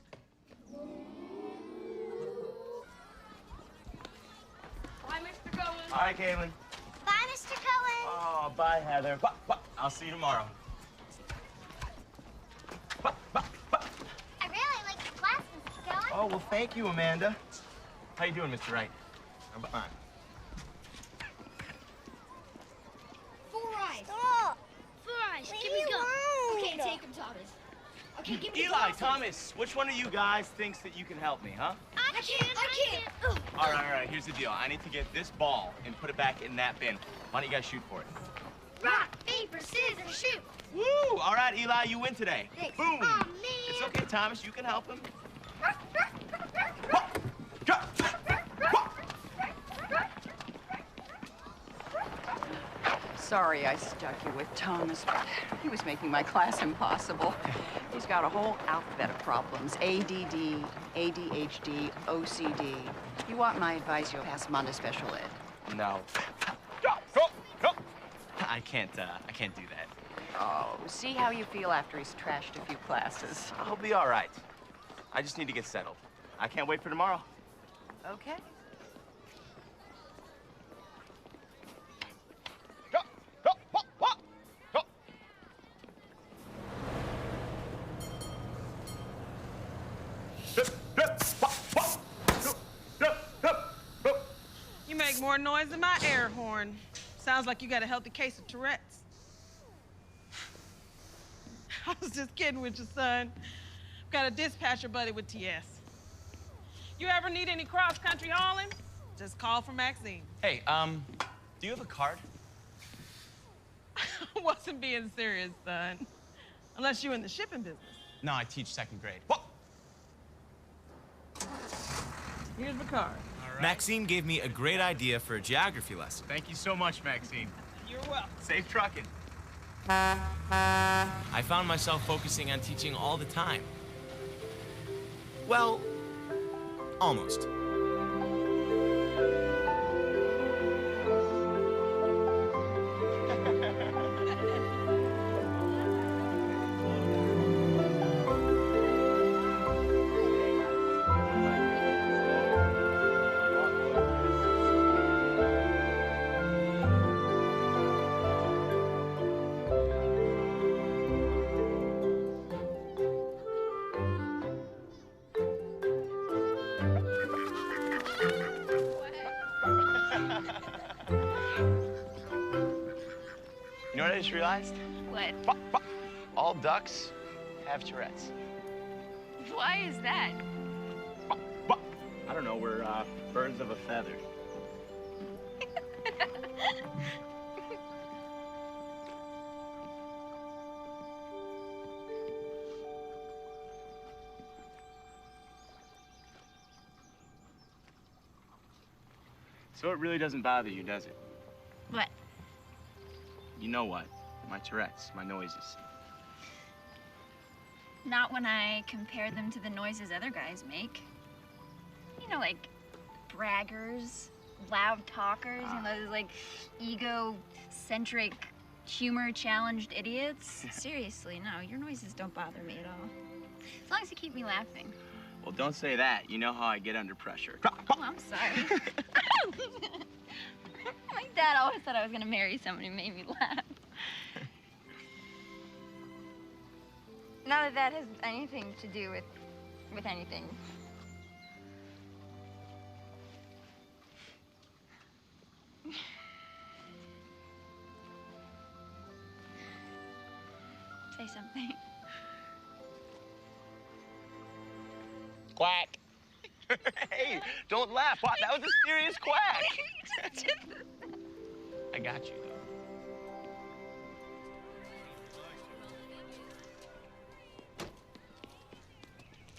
Bye, Mr. Cohen. All right, Caitlin. Bye, Mr. Cohen. Oh, bye, Heather. I'll see you tomorrow. I really like the class, Mr. Cohen. Oh, well, thank you, Amanda. How you doing, Mr. Wright? Fine. Four eyes. Give me gum. Okay, take him, Thomas. Okay, give me Eli, Thomas, which one of you guys thinks that you can help me, huh? I can't. Ugh. All right, here's the deal. I need to get this ball and put it back in that bin. Why don't you guys shoot for it? Rock, paper, scissors, shoot. Woo! All right, Eli, you win today. Thanks. Boom. Aw, man. It's okay, Thomas. You can help him. Sorry I stuck you with Thomas, but he was making my class impossible. He's got a whole alphabet of problems. ADD, ADHD, OCD. You want my advice, you'll pass him on to special ed. No. I can't do that. Oh, see how you feel after he's trashed a few classes. I'll be all right. I just need to get settled. I can't wait for tomorrow. Okay. You make more noise than my air horn. Sounds like you got a healthy case of Tourette's. I was just kidding with your son. Got a dispatcher buddy with TS. You ever need any cross-country hauling? Just call for Maxine. Hey, do you have a card? I wasn't being serious, son. Unless you're in the shipping business. No, I teach second grade. Here's the card. Maxine gave me a great idea for a geography lesson. Thank you so much, Maxine. You're welcome. Safe trucking. I found myself focusing on teaching all the time. Well, almost. You know what I just realized? What? All ducks have Tourette's. Why is that? I don't know, we're birds of a feather. So it really doesn't bother you, does it? What? You know what? My Tourette's, my noises. Not when I compare them to the noises other guys make. You know, like braggers, loud talkers, and those like egocentric, humor-challenged idiots. Seriously, no, your noises don't bother me at all. As long as you keep me laughing. Well, don't say that. You know how I get under pressure. Oh, I'm sorry. My dad always thought I was gonna marry someone who made me laugh. None of that has anything to do with anything. Say something. Quack. Hey, don't laugh. What? That was a serious quack. I got you,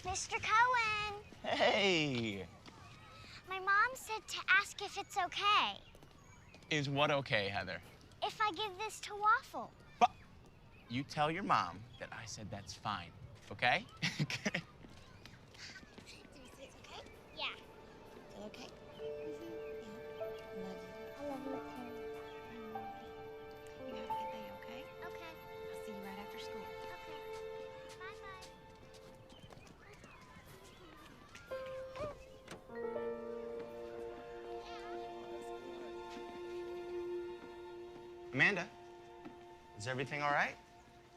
though. Mr. Cohen. Hey. My mom said to ask if it's okay Is what okay, Heather? if I give this to Waffle. You tell your mom that I said that's fine, okay? Yeah. Okay. I love you too. You have a good day, okay? Okay. I'll see you right after school. Okay. Bye-bye. Amanda, is everything all right?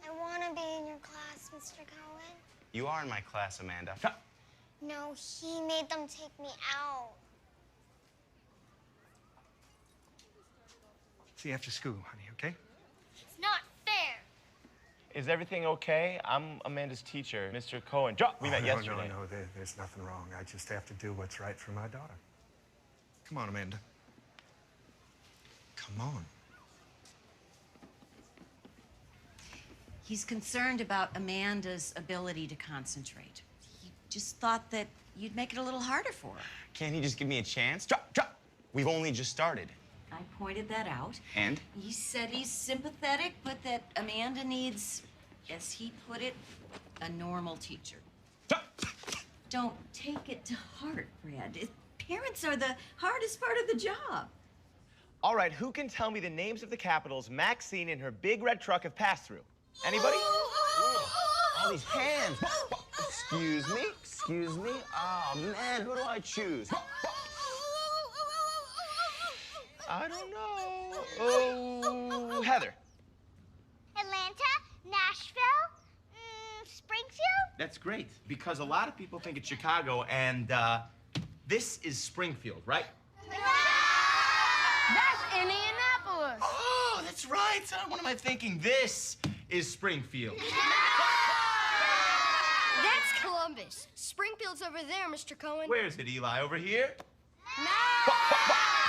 I want to be in your class, Mr. Cohen. You are in my class, Amanda. No, he made them take me out. See you after school, honey, okay? It's not fair. Is everything okay? I'm Amanda's teacher, Mr. Cohen. We met yesterday. No, there's nothing wrong. I just have to do what's right for my daughter. Come on, Amanda. Come on. He's concerned about Amanda's ability to concentrate. He just thought that you'd make it a little harder for her. Can't he just give me a chance? We've only just started. I pointed that out. And? He said he's sympathetic, but that Amanda needs, as he put it, a normal teacher. Don't take it to heart, Brad. Parents are the hardest part of the job. All right, who can tell me the names of the capitals Maxine and her big red truck have passed through? Anybody? All these hands. Excuse me? Excuse me? Oh, man, who do I choose? I don't know. Oh, Heather. Atlanta, Nashville, Springfield. That's great, because a lot of people think it's Chicago, and this is Springfield, right? That's Indianapolis. Oh, that's right. What am I thinking? This is Springfield. That's Columbus. Springfield's over there, Mr. Cohen. Where is it, Eli? Over here? No!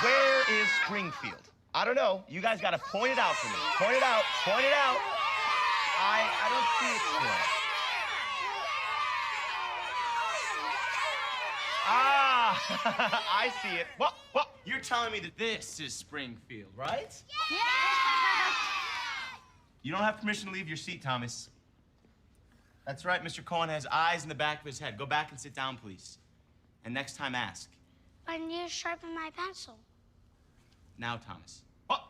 Where is Springfield? I don't know. You guys got to point it out for me. Point it out. Point it out. I don't see it still. Ah, I see it. What? You're telling me that this is Springfield, right? Yeah! You don't have permission to leave your seat, Thomas. That's right, Mr. Cohen has eyes in the back of his head. Go back and sit down, please. And next time, ask. I need to sharpen my pencil. Now, Thomas. What?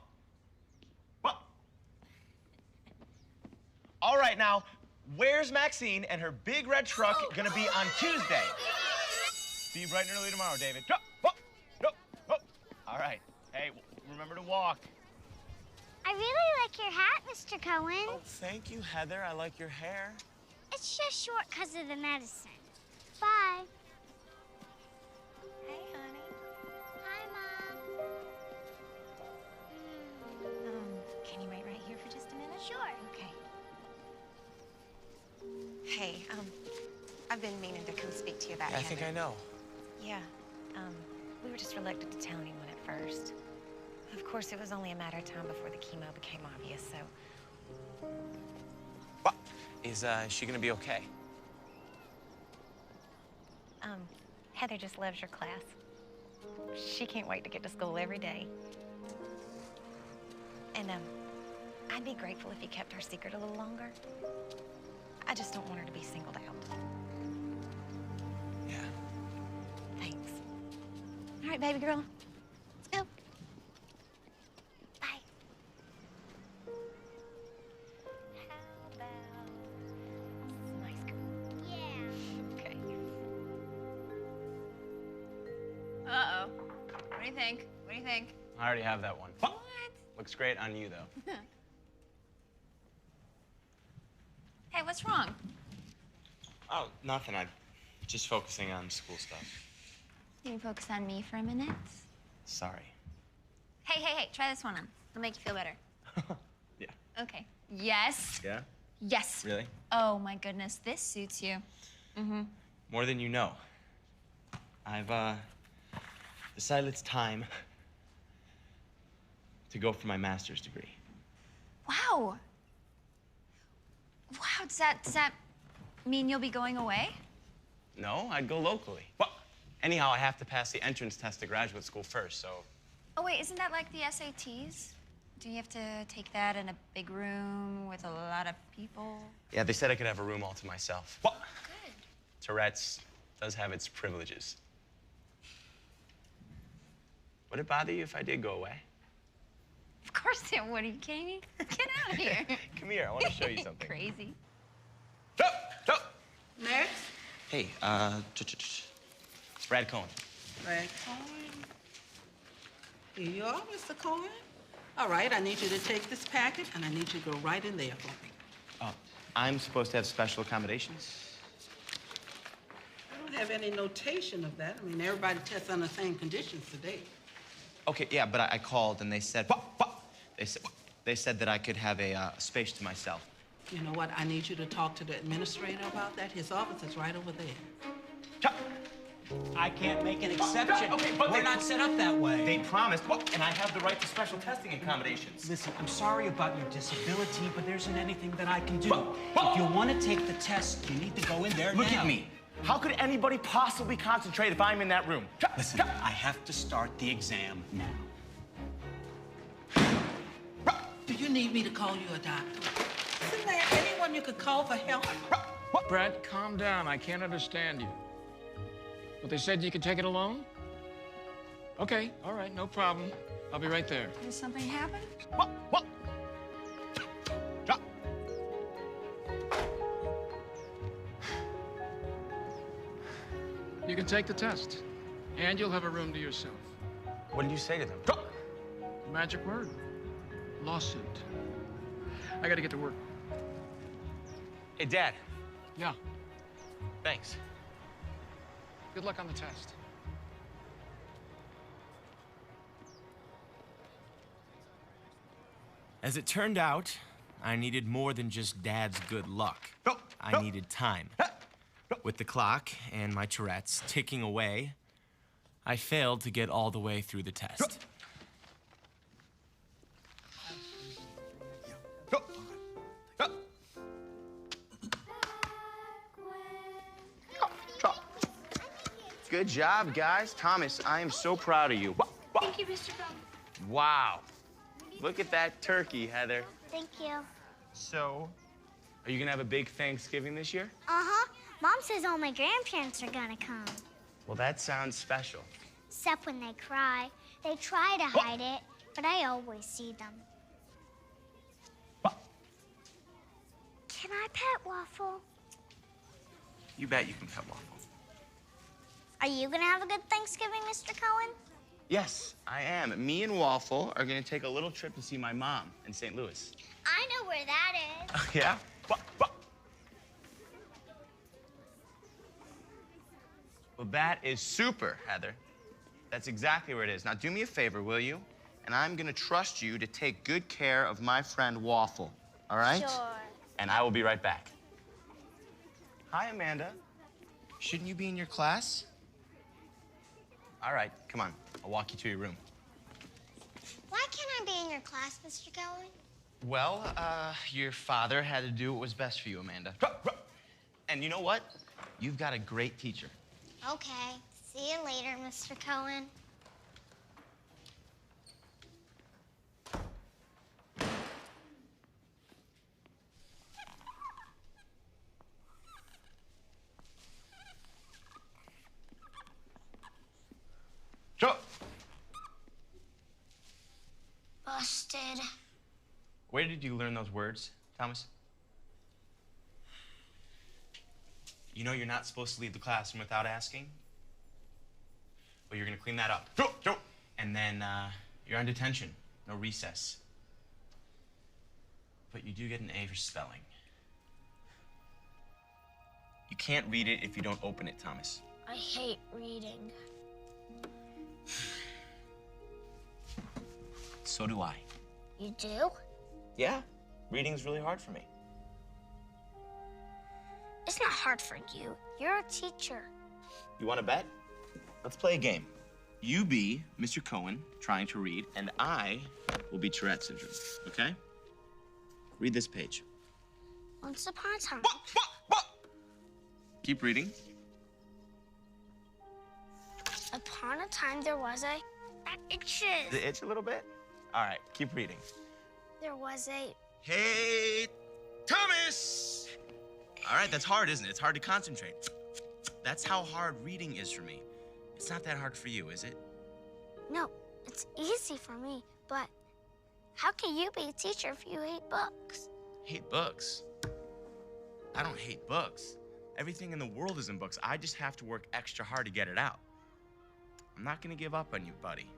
All right, now, where's Maxine and her big red truck gonna be on Tuesday? See you bright and early tomorrow, David. All right. Hey, remember to walk. I really like your hat, Mr. Cohen. Oh, thank you, Heather. I like your hair. It's just short because of the medicine. Bye. Hey, honey. Hi, Mom. Can you wait right here for just Hey, I've been meaning to come speak to you about Yeah, I think I know. Yeah, we were just reluctant to tell anyone at first. Of course, it was only a matter of time before the chemo became obvious, so... Is she gonna be okay? Heather just loves your class. She can't wait to get to school every day. And, I'd be grateful if you kept her secret a little longer. I just don't want her to be singled out. Yeah. Thanks. All right, baby girl. Let's go. Bye. How about some ice cream? Yeah. Okay. Uh-oh. What do you think? What do you think? I already have that one. What? Looks great on you, though. Hey, what's wrong? Oh, nothing. I'm just focusing on school stuff. Can you focus on me for a minute? Sorry. Hey, try this one on. It'll make you feel better. Yeah. Okay. Yes. Yeah? Yes. Really? Oh, my goodness. This suits you. Mm-hmm. More than you know. I've, decided it's time to go for my master's degree. Wow. Wow, does that mean you'll be going away? No, I'd go locally. Well, anyhow, I have to pass the entrance test to graduate school first, so... Oh, wait, isn't that like the SATs? Do you have to take that in a big room with a lot of people? Yeah, they said I could have a room all to myself. Well, good. Tourette's does have its privileges. Would it bother you if I did go away? Of course it would. Are you kidding me? Get out of here. Come here, I want to show you something. Crazy. Next. Hey, it's Brad Cohen. Brad Cohen. Here you are, Mr. Cohen. All right, I need you to take this packet, and I need you to go right in there for me. I'm supposed to have special accommodations? I don't have any notation of that. I mean, everybody tests on the same conditions today. Okay, yeah, but I called and they said, they said that I could have a space to myself. You know what? I need you to talk to the administrator about that. His office is right over there. I can't make an exception. Okay, but we're not set up that way. They promised, and I have the right to special testing accommodations. Listen, I'm sorry about your disability, but there isn't anything that I can do. If you want to take the test, you need to go in there now. Look at me. How could anybody possibly concentrate if I'm in that room? Listen, I have to start the exam now. Do you need me to call you a doctor? Isn't there anyone you could call for help? Brad, calm down. I can't understand you. But they said you could take it alone? Okay, all right, no problem. I'll be right there. Did something happen? You can take the test, and you'll have a room to yourself. What did you say to them? Magic word. Lawsuit. I gotta get to work. Hey, Dad. Yeah. Thanks. Good luck on the test. As it turned out, I needed more than just Dad's good luck. I needed time. With the clock and my Tourette's ticking away, I failed to get all the way through the test. Good job, guys. Thomas, I am so proud of you. Thank you, Mr. Bum. Wow. Look at that turkey, Heather. Thank you. So, are you gonna have a big Thanksgiving this year? Uh-huh. Mom says all my grandparents are gonna come. Well, that sounds special. Except when they cry. They try to hide it, but I always see them. Can I pet Waffle? You bet you can pet Waffle. Are you gonna have a good Thanksgiving, Mr. Cohen? Yes, I am. Me and Waffle are gonna take a little trip to see my mom in St. Louis. I know where that is. Yeah? Well, that is super, Heather. That's exactly where it is. Now, do me a favor, will you? And I'm gonna trust you to take good care of my friend Waffle, all right? Sure. And I will be right back. Hi, Amanda. Shouldn't you be in your class? All right, come on. I'll walk you to your room. Why can't I be in your class, Mr. Cohen? Well, your father had to do what was best for you, Amanda. And you know what? You've got a great teacher. Okay. See you later, Mr. Cohen. Joe! Busted. Where did you learn those words, Thomas? You know you're not supposed to leave the classroom without asking? Well, you're gonna clean that up. Joe! And then, you're on detention. No recess. But you do get an A for spelling. You can't read it if you don't open it, Thomas. I hate reading. So do I. You do? Yeah, reading's really hard for me. It's not hard for you. You're a teacher. You want to bet? Let's play a game. You be Mr. Cohen, trying to read, and I will be Tourette syndrome, okay? Read this page. Once upon a time. Keep reading. Upon a time there was a... That itches. Does it itch a little bit? All right, keep reading. There was a... Hey, Thomas! All right, that's hard, isn't it? It's hard to concentrate. That's how hard reading is for me. It's not that hard for you, is it? No, it's easy for me, but how can you be a teacher if you hate books? Hate books? I don't hate books. Everything in the world is in books. I just have to work extra hard to get it out. I'm not gonna give up on you, buddy,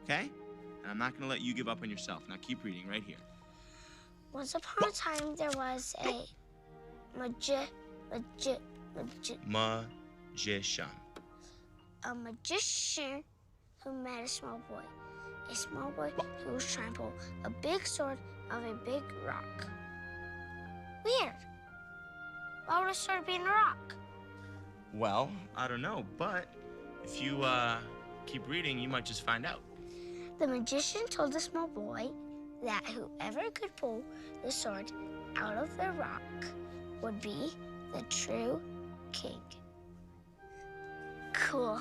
okay? And I'm not gonna let you give up on yourself. Now keep reading right here. Once upon a time there was a magician. A magician who met a small boy. A small boy who was trying to pull a big sword out of a big rock. Weird. Why would a sword be in a rock? Well, I don't know, but if you keep reading, you might just find out. The magician told the small boy that whoever could pull the sword out of the rock would be the true king. Cool.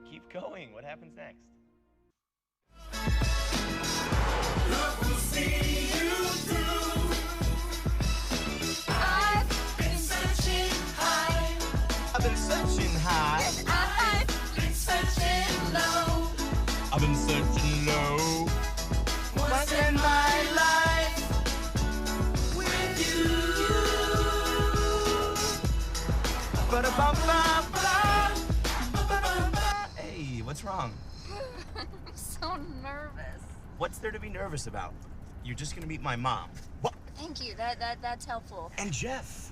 Keep going. What happens next? Love will see you through. I've been searching high. I've been searching high. And I've been searching low. I've been searching low. Once in my life with you. Hey, what's wrong? I'm so nervous. What's there to be nervous about? You're just gonna meet my mom. What? Thank you. That's helpful. And Jeff.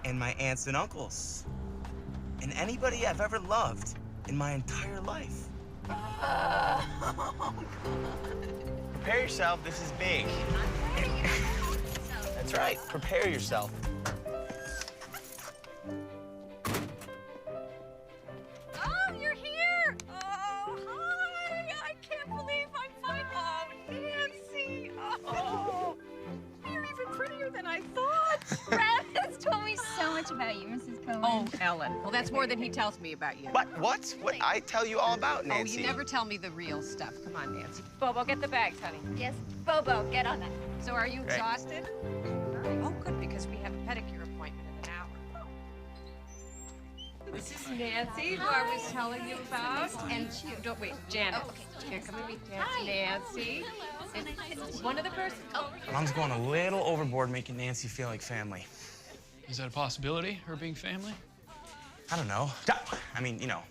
And my aunts and uncles. And anybody I've ever loved in my entire life. Prepare yourself, this is big. That's right, prepare yourself. Oh, you're here! Oh, hi! I can't believe I'm fine. Oh, Nancy! Oh, you're even prettier than I thought. Brad has told me so much about you, Mrs. Cohen. Oh, Ellen. Well, that's more than he tells me about you. What? What I tell you all about, Nancy. Oh, you never tell me the real stuff. Come on, Nancy. Bobo, get the bags, honey. Yes, Bobo, get on that. So are you Great. exhausted? Oh, good, because we have a pedicure appointment in an hour. This is Nancy, who I was telling you about. And don't wait, Janet. Here, come and meet Nancy. And one other person. Oh. Mom's going a little overboard making Nancy feel like family. Is that a possibility, her being family? I don't know. I mean, you know,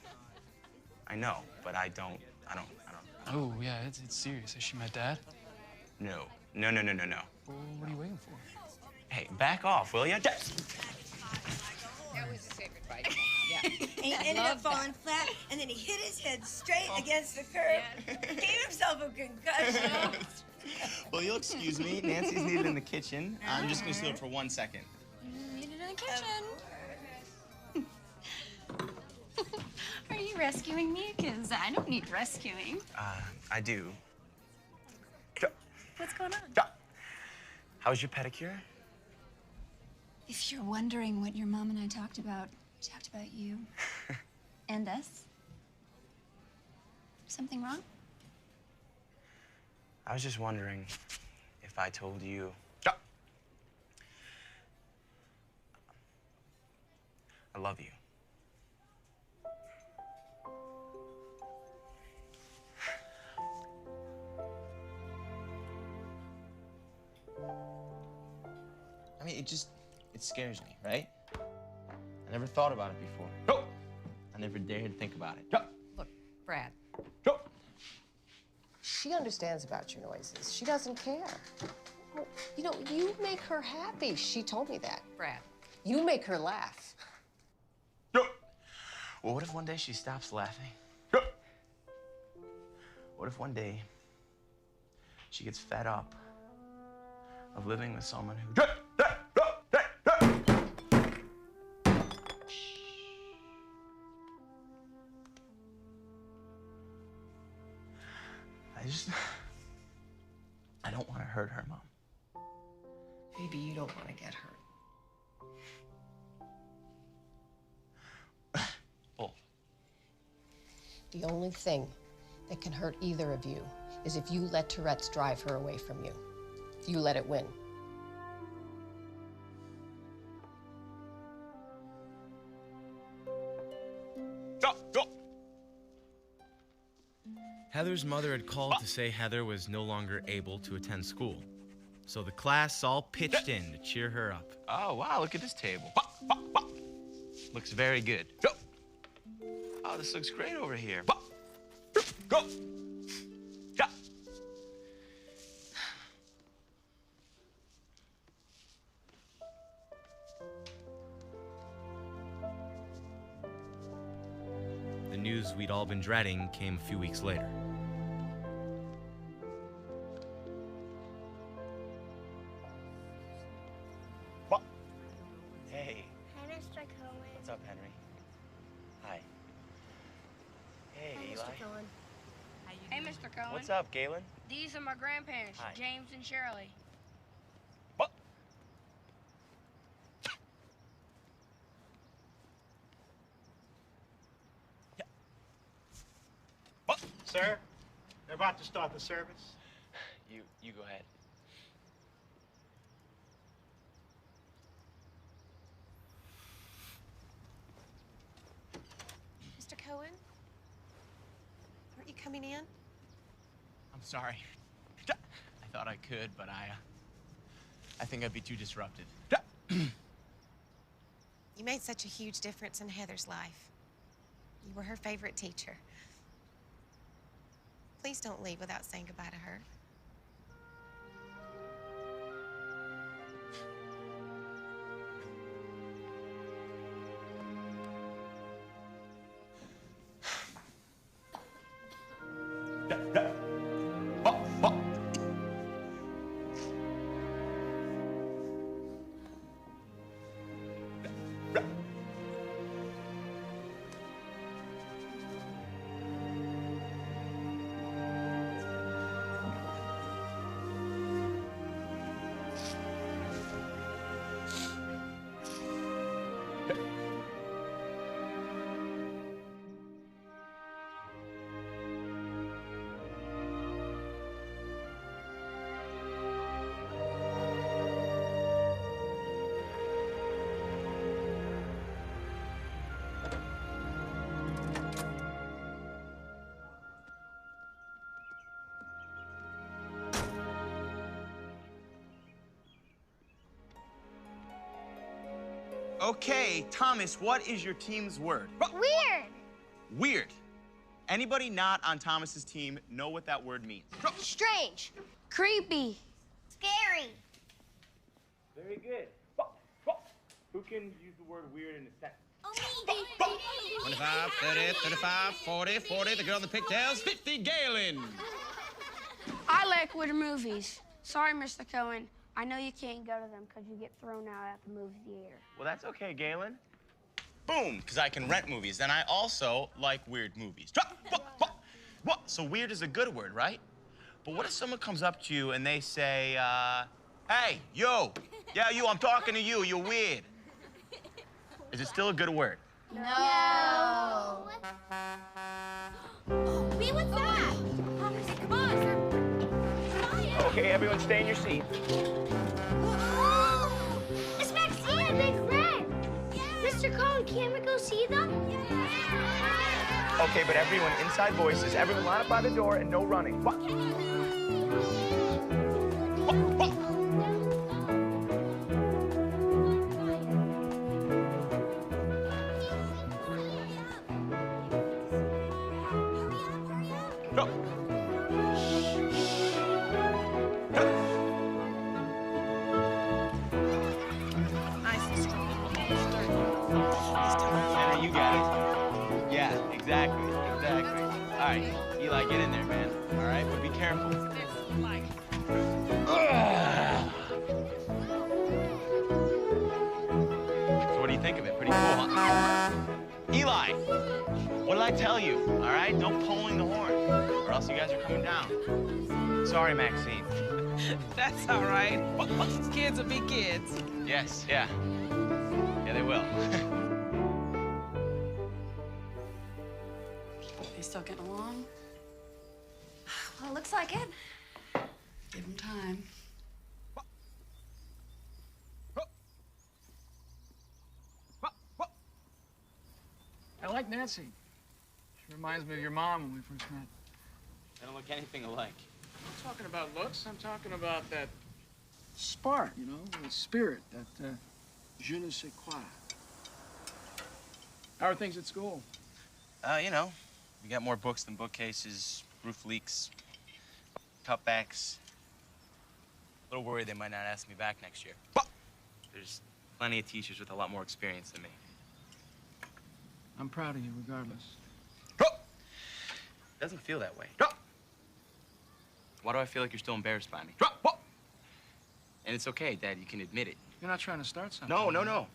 I know, but I don't. Oh, yeah, it's serious. Has she met Dad? No. Well, what are you waiting for? Hey, back off, will ya? That was a say goodbye. Yeah. And he ended up falling flat, and then he hit his head straight against the curb. Gave himself a concussion. Well, you'll excuse me. Nancy's needed in the kitchen. I'm just gonna steal it for 1 second. Need it in the kitchen. Are you rescuing me? Because I don't need rescuing. I do. What's going on? How was your pedicure? If you're wondering what your mom and I talked about you and us. Something wrong? I was just wondering if I told you. I love you. I mean, it scares me, right? I never thought about it before. I never dared think about it. Look, Brad. She understands about your noises. She doesn't care. Well, you know, you make her happy. She told me that, Brad. You make her laugh. Well, what if one day she stops laughing? What if one day she gets fed up of living with someone who... I don't want to hurt her, Mom. Maybe you don't want to get hurt. Both. The only thing that can hurt either of you is if you let Tourette's drive her away from you. If you let it win. Heather's mother had called to say Heather was no longer able to attend school. So the class all pitched in to cheer her up. Oh, wow, look at this table. Looks very good. Oh, this looks great over here. Go! The news we'd all been dreading came a few weeks later. Hey. Hi, Mr. Cohen. What's up, Henry? Hi. Hey, Hi, Eli. Mr. Cohen. Hey, Mr. Cohen. What's up, Galen? These are my grandparents, Hi. James and Shirley. Sir, they're about to start the service. You go ahead. Mr. Cohen? Aren't you coming in? I'm sorry. I thought I could, but I think I'd be too disruptive. You made such a huge difference in Heather's life. You were her favorite teacher. Please don't leave without saying goodbye to her. Okay, Thomas, what is your team's word? Weird. Weird. Anybody not on Thomas's team know what that word means? Strange. Creepy. Scary. Very good. Who can use the word weird in a sentence? 25, 30, 35, 40, 40. The girl in the pigtails. 50, Galen. I let take away the movies. Sorry, Mr. Cohen. I know you can't go to them because you get thrown out at the movie theater. Well, that's okay, Galen. Boom, because I can rent movies. And I also like weird movies. What? So weird is a good word, right? But what if someone comes up to you and they say, hey, you. Yeah, you, I'm talking to you. You're weird. Is it still a good word? No. Wait, what's that? Come on. Okay, everyone stay in your seat. It's Maxine and Big Fred. Mr. Cohen, can't we go see them? Okay, but everyone, inside voices, everyone line up by the door and no running. What? Go. Nice and strong. Henry, you got it. Yeah, exactly. All right, Eli, get in there, man. All right, but be careful. So what do you think of it? Pretty cool, huh? Eli, what did I tell you? All right, no pulling the horn, or else you guys are coming down. Sorry, Maxine. That's all right. Kids will be kids. Yes, yeah. Yeah, they will. They still getting along? Well, it looks like it. Give them time. I like Nancy. She reminds me of your mom when we first met. They don't look anything alike. I'm not talking about looks. I'm talking about that spark, you know, that spirit, that je ne sais quoi. How are things at school? You know, we got more books than bookcases, roof leaks, cutbacks. A little worried they might not ask me back next year. There's plenty of teachers with a lot more experience than me. I'm proud of you regardless. Doesn't feel that way. Why do I feel like you're still embarrassed by me? And it's okay, Dad, you can admit it. You're not trying to start something. No.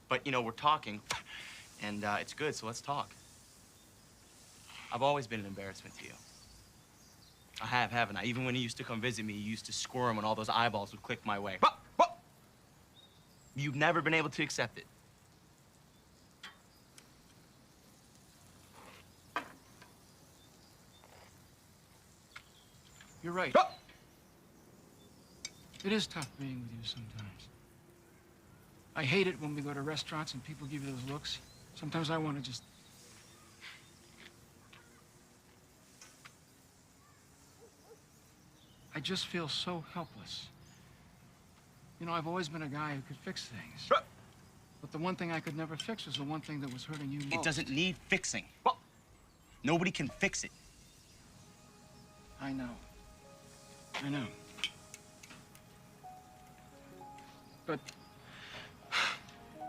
But, you know, we're talking, and it's good, so let's talk. I've always been an embarrassment to you. I have, haven't I? Even when you used to come visit me, you used to squirm when all those eyeballs would click my way. You've never been able to accept it. You're right. It is tough being with you sometimes. I hate it when we go to restaurants and people give you those looks. Sometimes I want to just... I just feel so helpless. You know, I've always been a guy who could fix things. But the one thing I could never fix was the one thing that was hurting you most. It doesn't need fixing. Nobody can fix it. I know. I know. But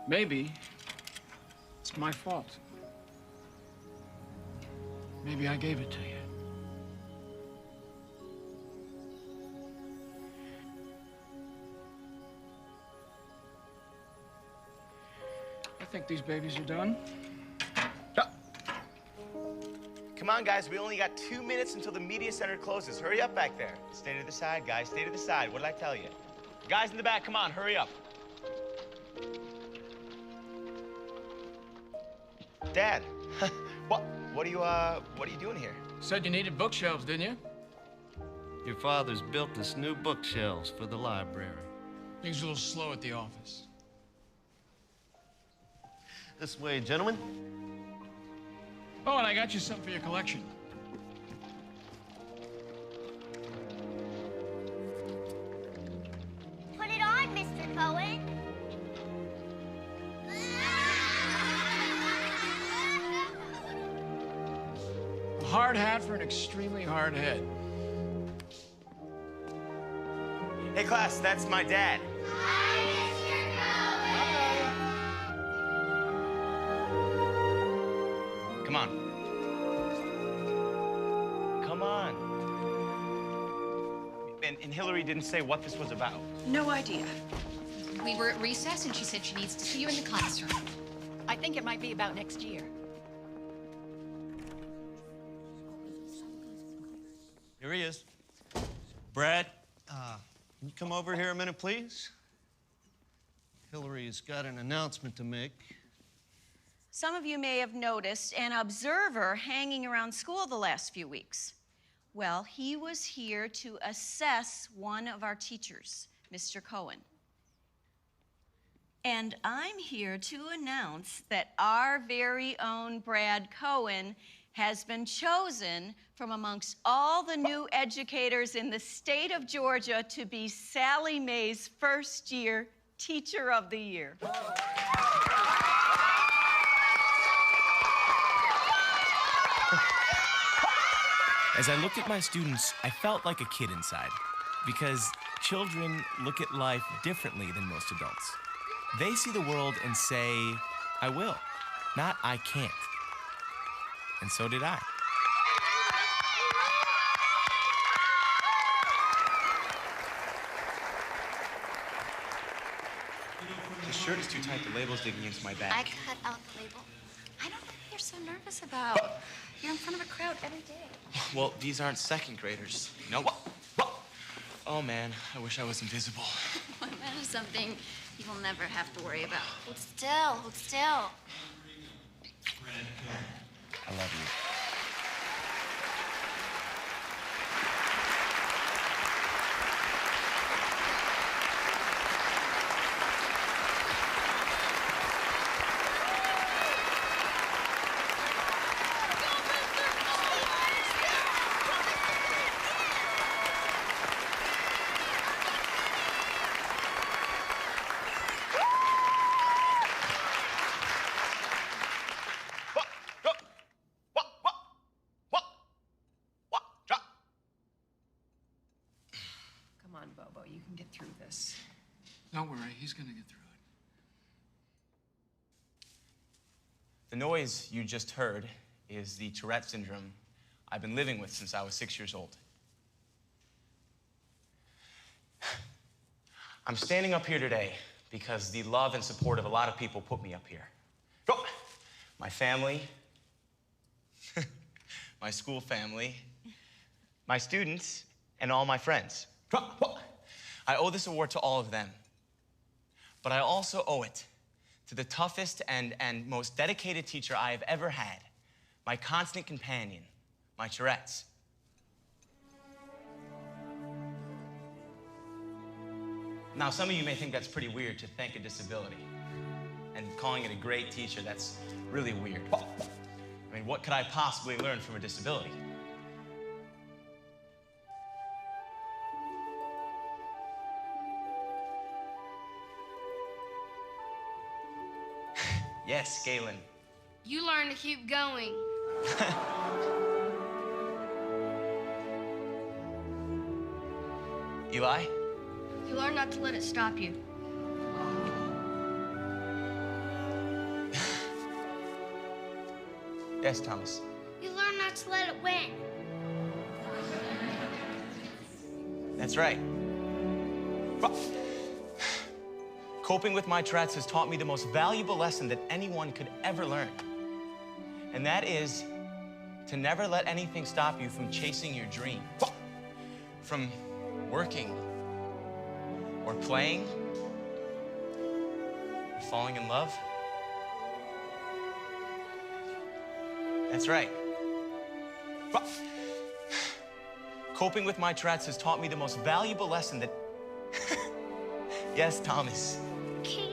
maybe it's my fault. Maybe I gave it to you. I think these babies are done. Come on, guys, we only got 2 minutes until the media center closes. Hurry up back there. Stay to the side, guys, stay to the side. What did I tell you? Guys in the back, come on, hurry up. Dad, what are you doing here? Said you needed bookshelves, didn't you? Your father's built us new bookshelves for the library. Things are a little slow at the office. This way, gentlemen. Oh, and I got you something for your collection. Put it on, Mr. Cohen. A hard hat for an extremely hard head. Hey, class, that's my dad. Come on. Come on. and Hillary didn't say what this was about. No idea. We were at recess, and she said she needs to see you in the classroom. I think it might be about next year. Here he is. Brad, can you come over here a minute, please? Hillary's got an announcement to make. Some of you may have noticed an observer hanging around school the last few weeks. Well, he was here to assess one of our teachers, Mr. Cohen. And I'm here to announce that our very own Brad Cohen has been chosen from amongst all the new educators in the state of Georgia to be Sallie Mae's first-year Teacher of the Year. As I looked at my students, I felt like a kid inside, because children look at life differently than most adults. They see the world and say, I will, not I can't. And so did I. The shirt is too tight, the label's digging into my back. I cut out the label. I don't know what you're so nervous about. You're in front of a crowd every day. Well, these aren't second graders. Nope. Oh man, I wish I was invisible. Well, that is something you will never have to worry about. Hold still, hold still. I love you. Come on, Bobo, you can get through this. Don't worry, he's gonna get through it. The noise you just heard is the Tourette syndrome I've been living with since I was 6 years old. I'm standing up here today because the love and support of a lot of people put me up here. My family, my school family, my students, and all my friends. I owe this award to all of them. But I also owe it to the toughest and most dedicated teacher I have ever had, my constant companion, my Tourette's. Now, some of you may think that's pretty weird to thank a disability. And calling it a great teacher, that's really weird. I mean, what could I possibly learn from a disability? Yes, Galen. You learn to keep going. Eli? You learn not to let it stop you. Yes, Thomas. You learn not to let it win. That's right. Coping with my Tourette's has taught me the most valuable lesson that anyone could ever learn. And that is to never let anything stop you from chasing your dream. From working, or playing, or falling in love. That's right. Coping with my Tourette's has taught me the most valuable lesson that... Yes, Thomas. Can